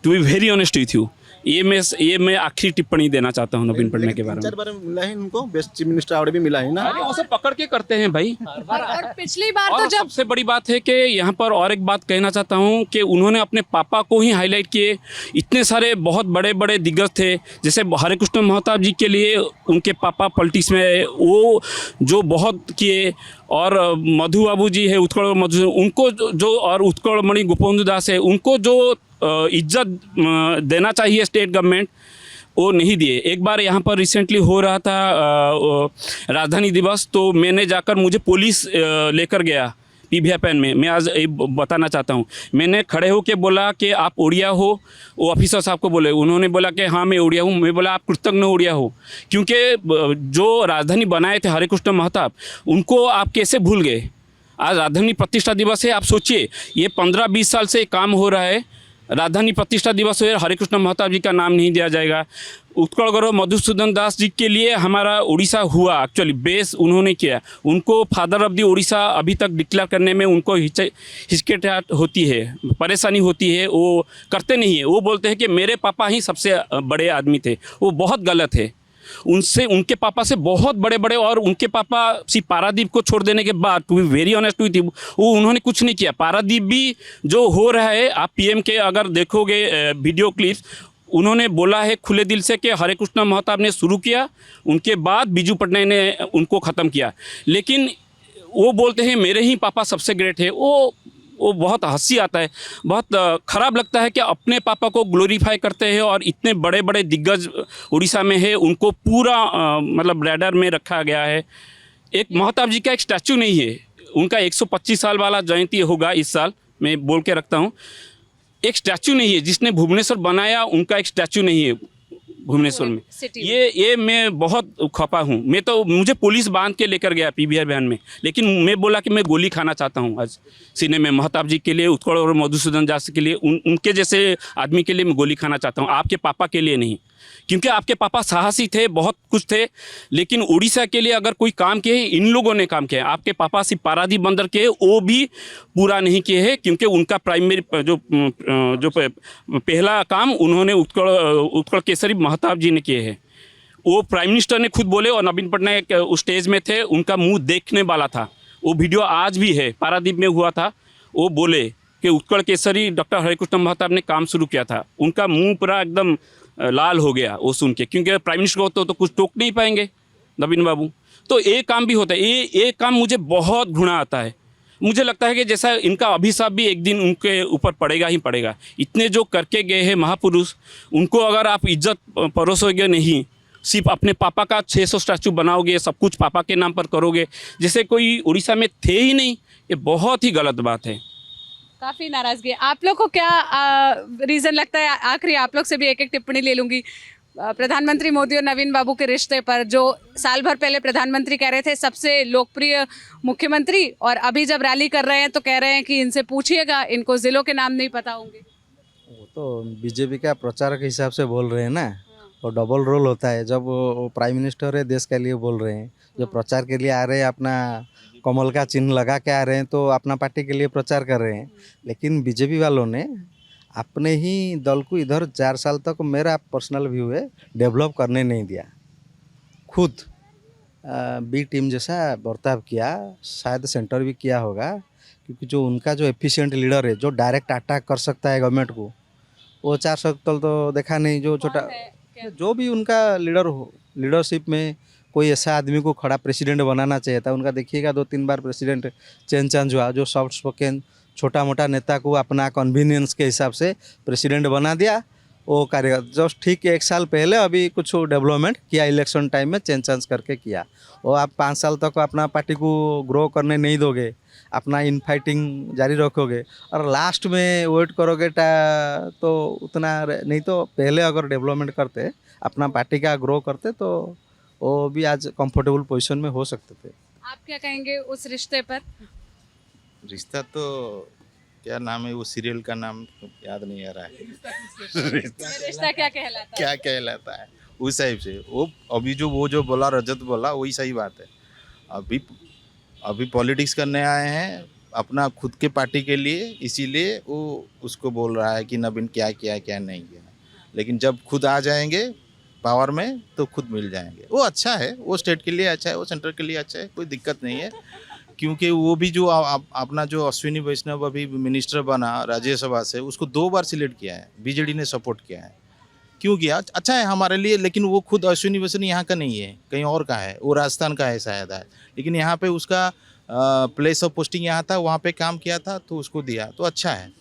to be very honest with you. ये मैं आखिरी टिप्पणी देना चाहता हूँ नवीन पटनायक के बारे में। 4 बार मिला है इनको, बेस्ट चीफ मिनिस्टर अवार्ड भी मिला है ना। अरे वो सब पकड़ के करते हैं भाई। और पिछली बार और तो जब सबसे बड़ी बात है कि यहाँ पर और एक बात कहना चाहता हूँ कि उन्होंने अपने पापा को ही हाईलाइट किए। इतने सारे बहुत बड़े बड़े दिग्गज थे, जैसे हरे कृष्ण महताब जी के लिए उनके पापा पॉलिटिक्स में वो जो बहुत किए। और मधु बाबू जी है उत्कल मधु, उनको जो और उत्कल मणि गोपबंधु दास है, उनको जो इज्जत देना चाहिए स्टेट गवर्नमेंट वो नहीं दिए। एक बार यहाँ पर रिसेंटली हो रहा था राजधानी दिवस, तो मैंने जाकर मुझे पुलिस लेकर गया PVPN में। मैं आज बताना चाहता हूँ, मैंने खड़े होकर बोला कि आप उड़िया हो। वो ऑफिसर साहब को बोले, उन्होंने बोला कि हाँ मैं उड़िया हूँ। मैं बोला आप कृतज्ञ उड़िया हो, क्योंकि जो राजधानी बनाए थे हरे कृष्ण महताब उनको आप कैसे भूल गए। आज राजधानी प्रतिष्ठा दिवस है, आप सोचिए ये 15-20 साल से काम हो रहा है। राजधानी प्रतिष्ठा दिवस है, हरे कृष्ण महताब जी का नाम नहीं दिया जाएगा। उत्कल गौरव मधुसूदन दास जी के लिए हमारा उड़ीसा हुआ, एक्चुअली बेस उन्होंने किया। उनको फादर ऑफ द उड़ीसा अभी तक डिक्लेयर करने में उनको हिचकिचाहट होती है, परेशानी होती है। वो करते नहीं है, वो बोलते हैं कि मेरे पापा ही सबसे बड़े आदमी थे। वो बहुत गलत है। उनसे उनके पापा से बहुत बड़े बड़े, और उनके पापा सिर्फ पारादीप को छोड़ देने के बाद, to be very honest with you, वो उन्होंने कुछ नहीं किया। पारादीप भी जो हो रहा है, आप PM के अगर देखोगे वीडियो क्लिप्स, उन्होंने बोला है खुले दिल से कि हरे कृष्ण महताब ने शुरू किया, उनके बाद बीजू पटनायक ने उनको ख़त्म किया। लेकिन वो बोलते हैं मेरे ही पापा सबसे ग्रेट है। वो बहुत हंसी आता है, बहुत ख़राब लगता है कि अपने पापा को ग्लोरीफाई करते हैं और इतने बड़े बड़े दिग्गज उड़ीसा में है उनको पूरा मतलब रैडर में रखा गया है। एक महताब जी का एक स्टैचू नहीं है, उनका 125 साल वाला जयंती होगा इस साल, मैं बोल के रखता हूँ। एक स्टैचू नहीं है, जिसने भुवनेश्वर बनाया उनका एक स्टैचू नहीं है भुवनेश्वर में। ये मैं बहुत खपा हूँ। मैं तो मुझे पुलिस बांध के लेकर गया PVPN में, लेकिन मैं बोला कि मैं गोली खाना चाहता हूँ आज सीने में। महताब जी के लिए, उत्कल और मधुसूदन दास के लिए, उनके जैसे आदमी के लिए मैं गोली खाना चाहता हूँ, आपके पापा के लिए नहीं। क्योंकि आपके पापा साहसी थे, बहुत कुछ थे, लेकिन उड़ीसा के लिए अगर कोई काम किए इन लोगों ने काम किया। आपके पापा सिर्फ पारादीप बंदर के वो भी पूरा नहीं किए हैं, क्योंकि उनका प्राइमरी जो पहला काम उन्होंने उत्कल केसरी महताब जी ने किए हैं। वो प्राइम मिनिस्टर ने खुद बोले, और नवीन पटनायक उस स्टेज में थे, उनका मुंह देखने वाला था। वो वीडियो आज भी है, पारादीप में हुआ था। वो बोले कि उत्कल केसरी डॉक्टर हरे कृष्ण महताब ने काम शुरू किया था। उनका मुंह पूरा एकदम लाल हो गया वो सुन के, क्योंकि प्राइम मिनिस्टर को तो कुछ टोक नहीं पाएंगे नवीन बाबू। तो ये काम भी होता है। ये काम मुझे बहुत घृणा आता है। मुझे लगता है कि जैसा इनका अभिशाप भी एक दिन उनके ऊपर पड़ेगा ही पड़ेगा। इतने जो करके गए हैं महापुरुष, उनको अगर आप इज्जत परोसोगे नहीं, सिर्फ अपने पापा का 600 स्टैचू बनाओगे, सब कुछ पापा के नाम पर करोगे, जैसे कोई उड़ीसा में थे ही नहीं, ये बहुत ही गलत बात है। काफी नाराजगी है। आप लोग को क्या रीजन लगता है? आखिरी आप लोग से भी एक एक टिप्पणी ले लूंगी। प्रधानमंत्री मोदी और नवीन बाबू के रिश्ते पर, जो साल भर पहले प्रधानमंत्री कह रहे थे सबसे लोकप्रिय मुख्यमंत्री, और अभी जब रैली कर रहे हैं तो कह रहे हैं कि इनसे पूछिएगा, इनको जिलों के नाम नहीं पता होंगे। वो तो बीजेपी का प्रचार के हिसाब से बोल रहे हैं ना, वो डबल रोल होता है। जब वो प्राइम मिनिस्टर है देश के लिए बोल रहे हैं, जब प्रचार के लिए आ रहे हैं अपना कमल का चिन्ह लगा के आ रहे हैं तो अपना पार्टी के लिए प्रचार कर रहे हैं। लेकिन बीजेपी वालों ने अपने ही दल को इधर 4 साल तक, मेरा पर्सनल व्यू है, डेवलप करने नहीं दिया। खुद बी टीम जैसा बर्ताव किया, शायद सेंटर भी किया होगा, क्योंकि जो उनका जो एफिशिएंट लीडर है, जो डायरेक्ट अटैक कर सकता है गवर्नमेंट को, वो 4 साल तो देखा नहीं। जो छोटा जो भी उनका लीडर हो, लीडरशिप में कोई ऐसा आदमी को खड़ा प्रेसिडेंट बनाना चाहिए था। उनका देखिएगा 2-3 बार प्रेसिडेंट चेंज हुआ। जो सॉफ्ट स्पोकन छोटा मोटा नेता को अपना कन्वीनियंस के हिसाब से प्रेसिडेंट बना दिया, वो कार्य जस्ट ठीक 1 साल पहले अभी कुछ डेवलपमेंट किया, इलेक्शन टाइम में चेंज करके किया। वो आप 5 साल तक अपना पार्टी को ग्रो करने नहीं दोगे, अपना इन फाइटिंग जारी रखोगे और लास्ट में वेट करोगे तो उतना नहीं। तो पहले अगर डेवलपमेंट करते, अपना पार्टी का ग्रो करते, तो वो भी आज कंफर्टेबल पोजीशन में हो सकते थे। आप क्या कहेंगे उस रिश्ते पर? रिश्ता तो क्या नाम है वो सीरियल का नाम याद नहीं आ रहा है। रिश्ता क्या कहलाता है? क्या कहलाता है उस टाइप से। वो अभी वो जो बोला, रजत बोला, वही सही बात है। अभी पॉलिटिक्स करने आए हैं अपना खुद के पार्टी के लिए, इसीलिए वो उसको बोल रहा है कि नवीन क्या किया क्या नहीं किया। लेकिन जब खुद आ जाएंगे पावर में तो खुद मिल जाएंगे। वो अच्छा है, वो स्टेट के लिए अच्छा है, वो सेंटर के लिए अच्छा है, कोई दिक्कत नहीं है। क्योंकि वो भी जो अपना जो अश्विनी वैष्णव अभी मिनिस्टर बना राज्यसभा से, उसको 2 बार सिलेक्ट किया है, बीजेडी ने सपोर्ट किया है। क्यों किया? अच्छा है हमारे लिए। लेकिन वो खुद अश्विनी वैष्णव यहाँ का नहीं है, कहीं और का है, वो राजस्थान का है शायद है। लेकिन यहाँ पे उसका प्लेस ऑफ पोस्टिंग यहाँ था, वहाँ पे काम किया था तो उसको दिया, तो अच्छा है।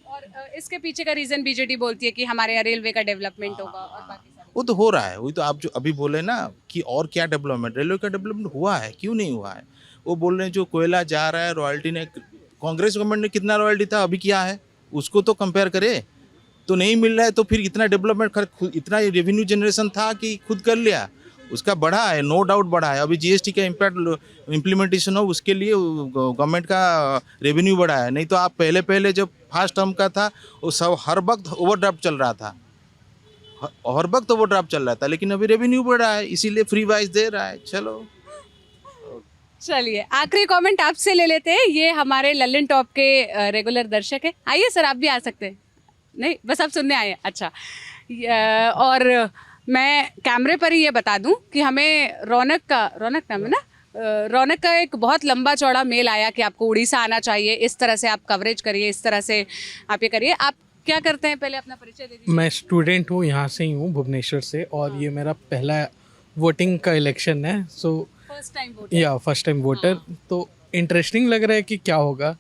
और इसके पीछे का रीजन बीजेडी बोलती है कि हमारे यहाँ रेलवे का डेवलपमेंट होगा और बाकी सारे। वो तो हो रहा है, वही तो आप जो अभी बोले ना कि और क्या डेवलपमेंट, रेलवे का डेवलपमेंट हुआ है, क्यों नहीं हुआ है? वो बोल रहे हैं जो कोयला जा रहा है, रॉयल्टी ने, कांग्रेस गवर्नमेंट ने कितना रॉयल्टी था, अभी क्या है, उसको तो कंपेयर करे। तो नहीं मिल रहा है तो फिर इतना डेवलपमेंट, इतना रेवेन्यू जनरेशन था कि खुद कर लिया, उसका बढ़ा है, नो डाउट बढ़ा है। अभी जीएसटी का इम्पैक्ट इम्प्लीमेंटेशन हो, उसके लिए गवर्नमेंट का रेवेन्यू बढ़ा है। नहीं तो आप पहले जब फर्स्ट टर्म का था, वो सब हर वक्त ओवरड्राफ्ट चल रहा था, हर वक्त ओवरड्राफ्ट चल रहा था। लेकिन अभी रेवेन्यू बढ़ा है, इसीलिए फ्री वाइज दे रहा है। चलिए, आखिरी कमेंट आपसे ले लेते हैं। ये हमारे लल्लन टॉप के रेगुलर दर्शक है। आइए सर, आप भी आ सकते हैं। नहीं, बस आप सुनने आए हैं। अच्छा, और मैं कैमरे पर ही ये बता दूं कि हमें रौनक नाम है ना, रौनक का एक बहुत लंबा चौड़ा मेल आया कि आपको उड़ीसा आना चाहिए, इस तरह से आप कवरेज करिए, इस तरह से आप ये करिए। आप क्या करते हैं, पहले अपना परिचय दे दीजिए। मैं स्टूडेंट हूँ, यहाँ से ही हूँ, भुवनेश्वर से, और ये मेरा पहला वोटिंग का इलेक्शन है। So first time voter. तो इंटरेस्टिंग लग रहा है कि क्या होगा।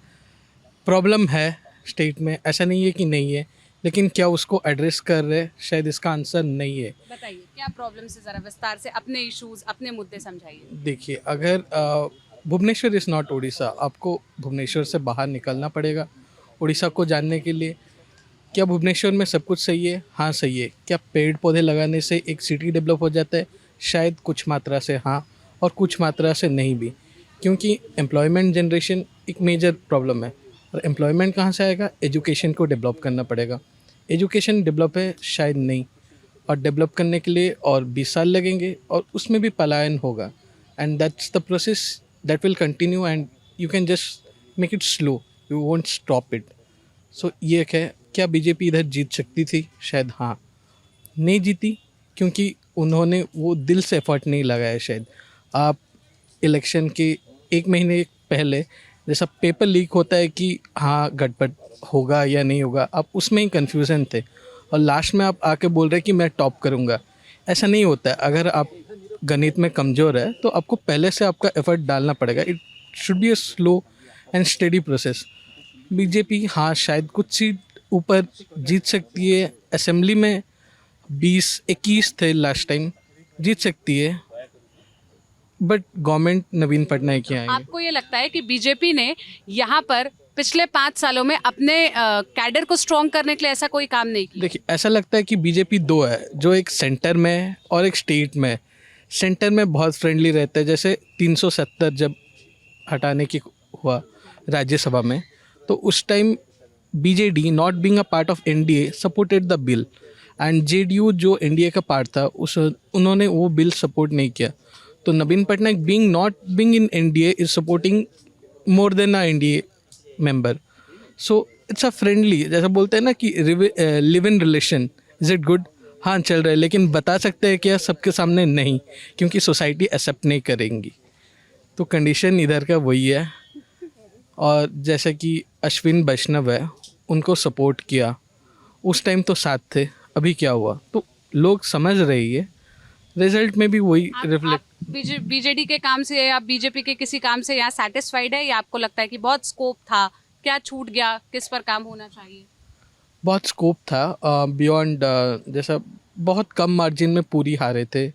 प्रॉब्लम है स्टेट में, ऐसा नहीं है कि नहीं है, लेकिन क्या उसको एड्रेस कर रहे, शायद इसका आंसर नहीं है। बताइए क्या प्रॉब्लम से, ज़रा विस्तार से अपने इश्यूज, अपने मुद्दे समझाइए। देखिए, अगर भुवनेश्वर इज़ नॉट उड़ीसा, आपको भुवनेश्वर से बाहर निकलना पड़ेगा उड़ीसा को जानने के लिए। क्या भुवनेश्वर में सब कुछ सही है? हाँ सही है। क्या पेड़ पौधे लगाने से एक सिटी डेवलप हो जाता है? शायद कुछ मात्रा से हाँ, और कुछ मात्रा से नहीं भी, क्योंकि एम्प्लॉयमेंट जनरेशन एक मेजर प्रॉब्लम है। और एम्प्लॉयमेंट कहाँ से आएगा? एजुकेशन को डेवलप करना पड़ेगा। एजुकेशन डेवलप है शायद नहीं, और डेवलप करने के लिए और 20 साल लगेंगे, और उसमें भी पलायन होगा। And that's the process that will continue, and you can just make it slow, you won't stop it. So ये है, क्या बीजेपी इधर जीत सकती थी? शायद हाँ। नहीं जीती क्योंकि उन्होंने वो दिल से एफर्ट नहीं लगाया। शायद आप इलेक्शन के 1 महीने पहले जैसा पेपर लीक होता है कि हाँ गड़बड़ होगा या नहीं होगा, आप उसमें ही कन्फ्यूज़न थे, और लास्ट में आप आके बोल रहे कि मैं टॉप करूँगा। ऐसा नहीं होता है। अगर आप गणित में कमज़ोर है तो आपको पहले से आपका एफर्ट डालना पड़ेगा। It should be a slow and steady process. BJP हाँ शायद कुछ सीट ऊपर जीत सकती है। असेंबली में 20-21 थे लास्ट टाइम, जीत सकती है, बट गवर्नमेंट नवीन पटनायक ही आएंगे। आपको ये लगता है कि बीजेपी ने यहाँ पर पिछले 5 सालों में अपने कैडर को स्ट्रॉन्ग करने के लिए ऐसा कोई काम नहीं किया? देखिए, ऐसा लगता है कि बीजेपी दो है, जो एक सेंटर में है और एक स्टेट में है। सेंटर में बहुत फ्रेंडली रहता है, जैसे 370 जब हटाने की हुआ राज्यसभा में, तो उस time BJD not being a part of NDA supported the bill, and JDU जो एनडीए का पार्ट था उन्होंने वो बिल सपोर्ट नहीं किया। तो Naveen Patnaik not being in NDA is supporting more than a NDA member. So it's a friendly, जैसा बोलते हैं ना कि live in relation. Is it good? हाँ, चल रहा है, लेकिन बता सकते हैं क्या सबके सामने? नहीं, क्योंकि सोसाइटी एक्सेप्ट नहीं करेंगी। तो कंडीशन इधर का वही है। और जैसे कि अश्विन वैष्णव है, उनको सपोर्ट किया, उस टाइम तो साथ थे, अभी क्या हुआ? तो लोग समझ रही है, रिजल्ट में भी वही रिफ्लेक्ट। बीजेडी के काम से, आप बीजेपी के किसी काम से यहाँ सेटिस्फाइड है, या आपको लगता है कि बहुत स्कोप था, क्या छूट गया, किस पर काम होना चाहिए? बहुत स्कोप था बियॉन्ड, जैसा बहुत कम मार्जिन में पूरी हारे थे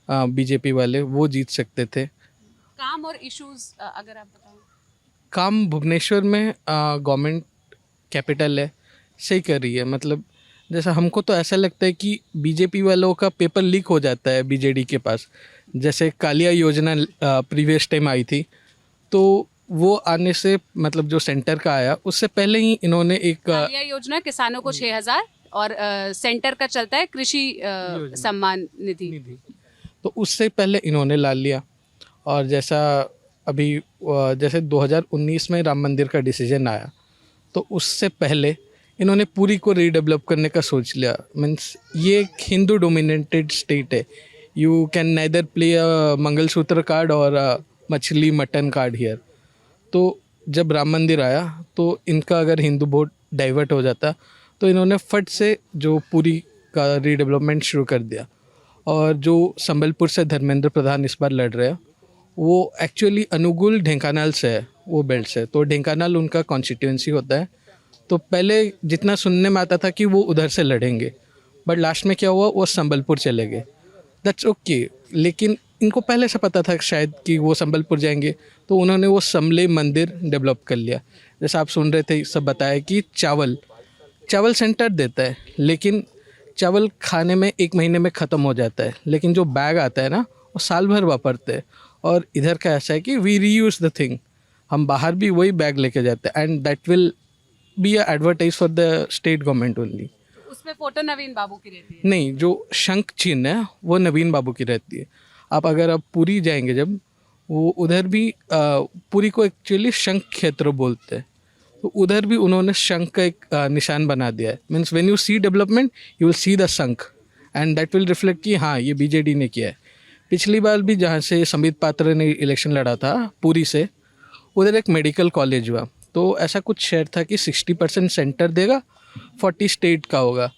बीजेपी वाले, वो जीत सकते थे। काम और इश्यूज अगर आप बताओ। काम भुवनेश्वर में गवर्नमेंट कैपिटल है, सही कर रही है। मतलब जैसा हमको तो ऐसा लगता है कि बीजेपी वालों का पेपर लीक हो जाता है बीजेडी के पास। जैसे कालिया योजना प्रीवियस टाइम आई थी, तो वो आने से मतलब जो सेंटर का आया उससे पहले ही इन्होंने एक कालिया योजना किसानों को 6,000 और सेंटर का चलता है कृषि सम्मान निधि, तो उससे पहले इन्होंने ला लिया। और जैसा अभी जैसे 2019 में राम मंदिर का डिसीजन आया, तो उससे पहले इन्होंने पूरी को रीडेवलप करने का सोच लिया। मीन्स ये एक हिंदू डोमिनेटेड स्टेट है, you can neither play a mangalsutra card और मछली मटन कार्ड हियर। तो जब राम मंदिर आया तो इनका अगर हिंदू वोट डाइवर्ट हो जाता, तो इन्होंने फट से जो पूरी का रीडेवलपमेंट शुरू कर दिया। और जो संबलपुर से धर्मेंद्र प्रधान इस बार लड़ रहे हैं, वो एक्चुअली अनुगुल ढेंकानाल से है, वो बेल्ट से, तो ढेंकानाल उनका कॉन्स्टिट्यूंसी होता है। तो पहले जितना सुनने में आता था कि वो उधर से लड़ेंगे, बट लास्ट में क्या हुआ, वो संबलपुर चले गए। दैट्स ओके, लेकिन इनको पहले से पता था शायद कि वो संबलपुर जाएंगे, तो उन्होंने वो समले मंदिर डेवलप कर लिया। जैसे आप सुन रहे थे, सब बताया कि चावल सेंटर देता है, लेकिन चावल खाने में 1 महीने में ख़त्म हो जाता है, लेकिन जो बैग आता है ना, वो साल भर वापरते हैं। और इधर का ऐसा है कि वी रीयूज द थिंग, हम बाहर भी वही बैग लेके जाते हैं, and that will be a advertise for the state government only. उसमें फोटो नवीन बाबू की रहती है? नहीं, जो शंख चिन्ह है वो नवीन बाबू की रहती है। अगर आप पुरी जाएंगे जब, वो उधर भी पुरी को एक्चुअली शंख क्षेत्र बोलते हैं, तो उधर भी उन्होंने शंख का एक निशान बना दिया है। Means when you see development you will see the शंख, एंड दैट विल रिफ्लेक्ट कि हाँ, ये बीजेडी ने किया है। पिछली बार भी जहाँ से संबित पात्रा ने इलेक्शन लड़ा था पुरी से, उधर एक मेडिकल कॉलेज हुआ, तो ऐसा कुछ शेयर था कि 60% सेंटर देगा, 40 स्टेट का होगा।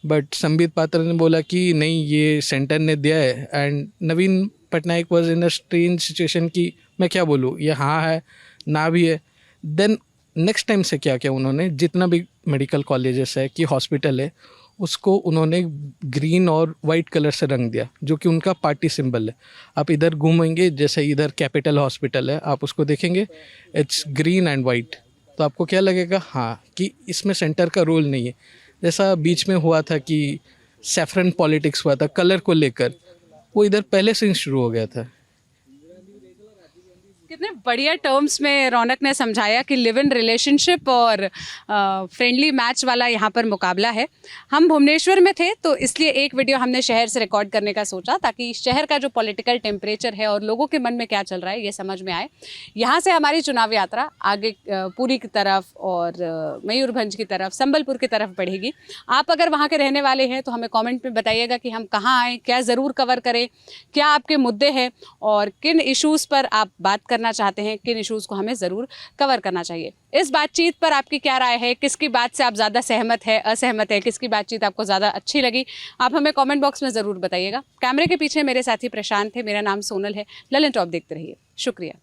बट संबित पात्रा ने बोला कि नहीं, ये सेंटर ने दिया है, and Naveen Patnaik was in a strange situation कि मैं क्या बोलूँ, ये हाँ है ना भी है। देन नेक्स्ट टाइम से क्या किया उन्होंने, जितना भी मेडिकल कॉलेजेस है कि हॉस्पिटल है, उसको उन्होंने ग्रीन और वाइट कलर से रंग दिया, जो कि उनका पार्टी सिंबल है। आप इधर घूमेंगे, जैसे इधर कैपिटल हॉस्पिटल है, आप उसको देखेंगे, इट्स ग्रीन एंड वाइट, तो आपको क्या लगेगा, हाँ, कि इसमें सेंटर का रोल नहीं है। जैसा बीच में हुआ था कि सैफरन पॉलिटिक्स हुआ था कलर को लेकर, वो इधर पहले से ही शुरू हो गया था। कितने बढ़िया टर्म्स में रौनक ने समझाया कि लिव इन रिलेशनशिप और फ्रेंडली मैच वाला यहाँ पर मुकाबला है। हम भुवनेश्वर में थे, तो इसलिए एक वीडियो हमने शहर से रिकॉर्ड करने का सोचा, ताकि शहर का जो पॉलिटिकल टेम्परेचर है और लोगों के मन में क्या चल रहा है ये समझ में आए। यहाँ से हमारी चुनाव यात्रा आगे पुरी की तरफ और मयूरभंज की तरफ, संबलपुर की तरफ बढ़ेगी। आप अगर वहाँ के रहने वाले हैं तो हमें कॉमेंट में बताइएगा कि हम कहाँ आएँ, क्या ज़रूर कवर करें, क्या आपके मुद्दे हैं और किन इशूज़ पर आप बात करना चाहते हैं, किन इश्यूज को हमें जरूर कवर करना चाहिए। इस बातचीत पर आपकी क्या राय है, किसकी बात से आप ज़्यादा सहमत है, असहमत है, किसकी बातचीत आपको ज़्यादा अच्छी लगी, आप हमें कमेंट बॉक्स में ज़रूर बताइएगा। कैमरे के पीछे मेरे साथी प्रशांत है, मेरा नाम सोनल है। ललन टॉप देखते रहिए। शुक्रिया।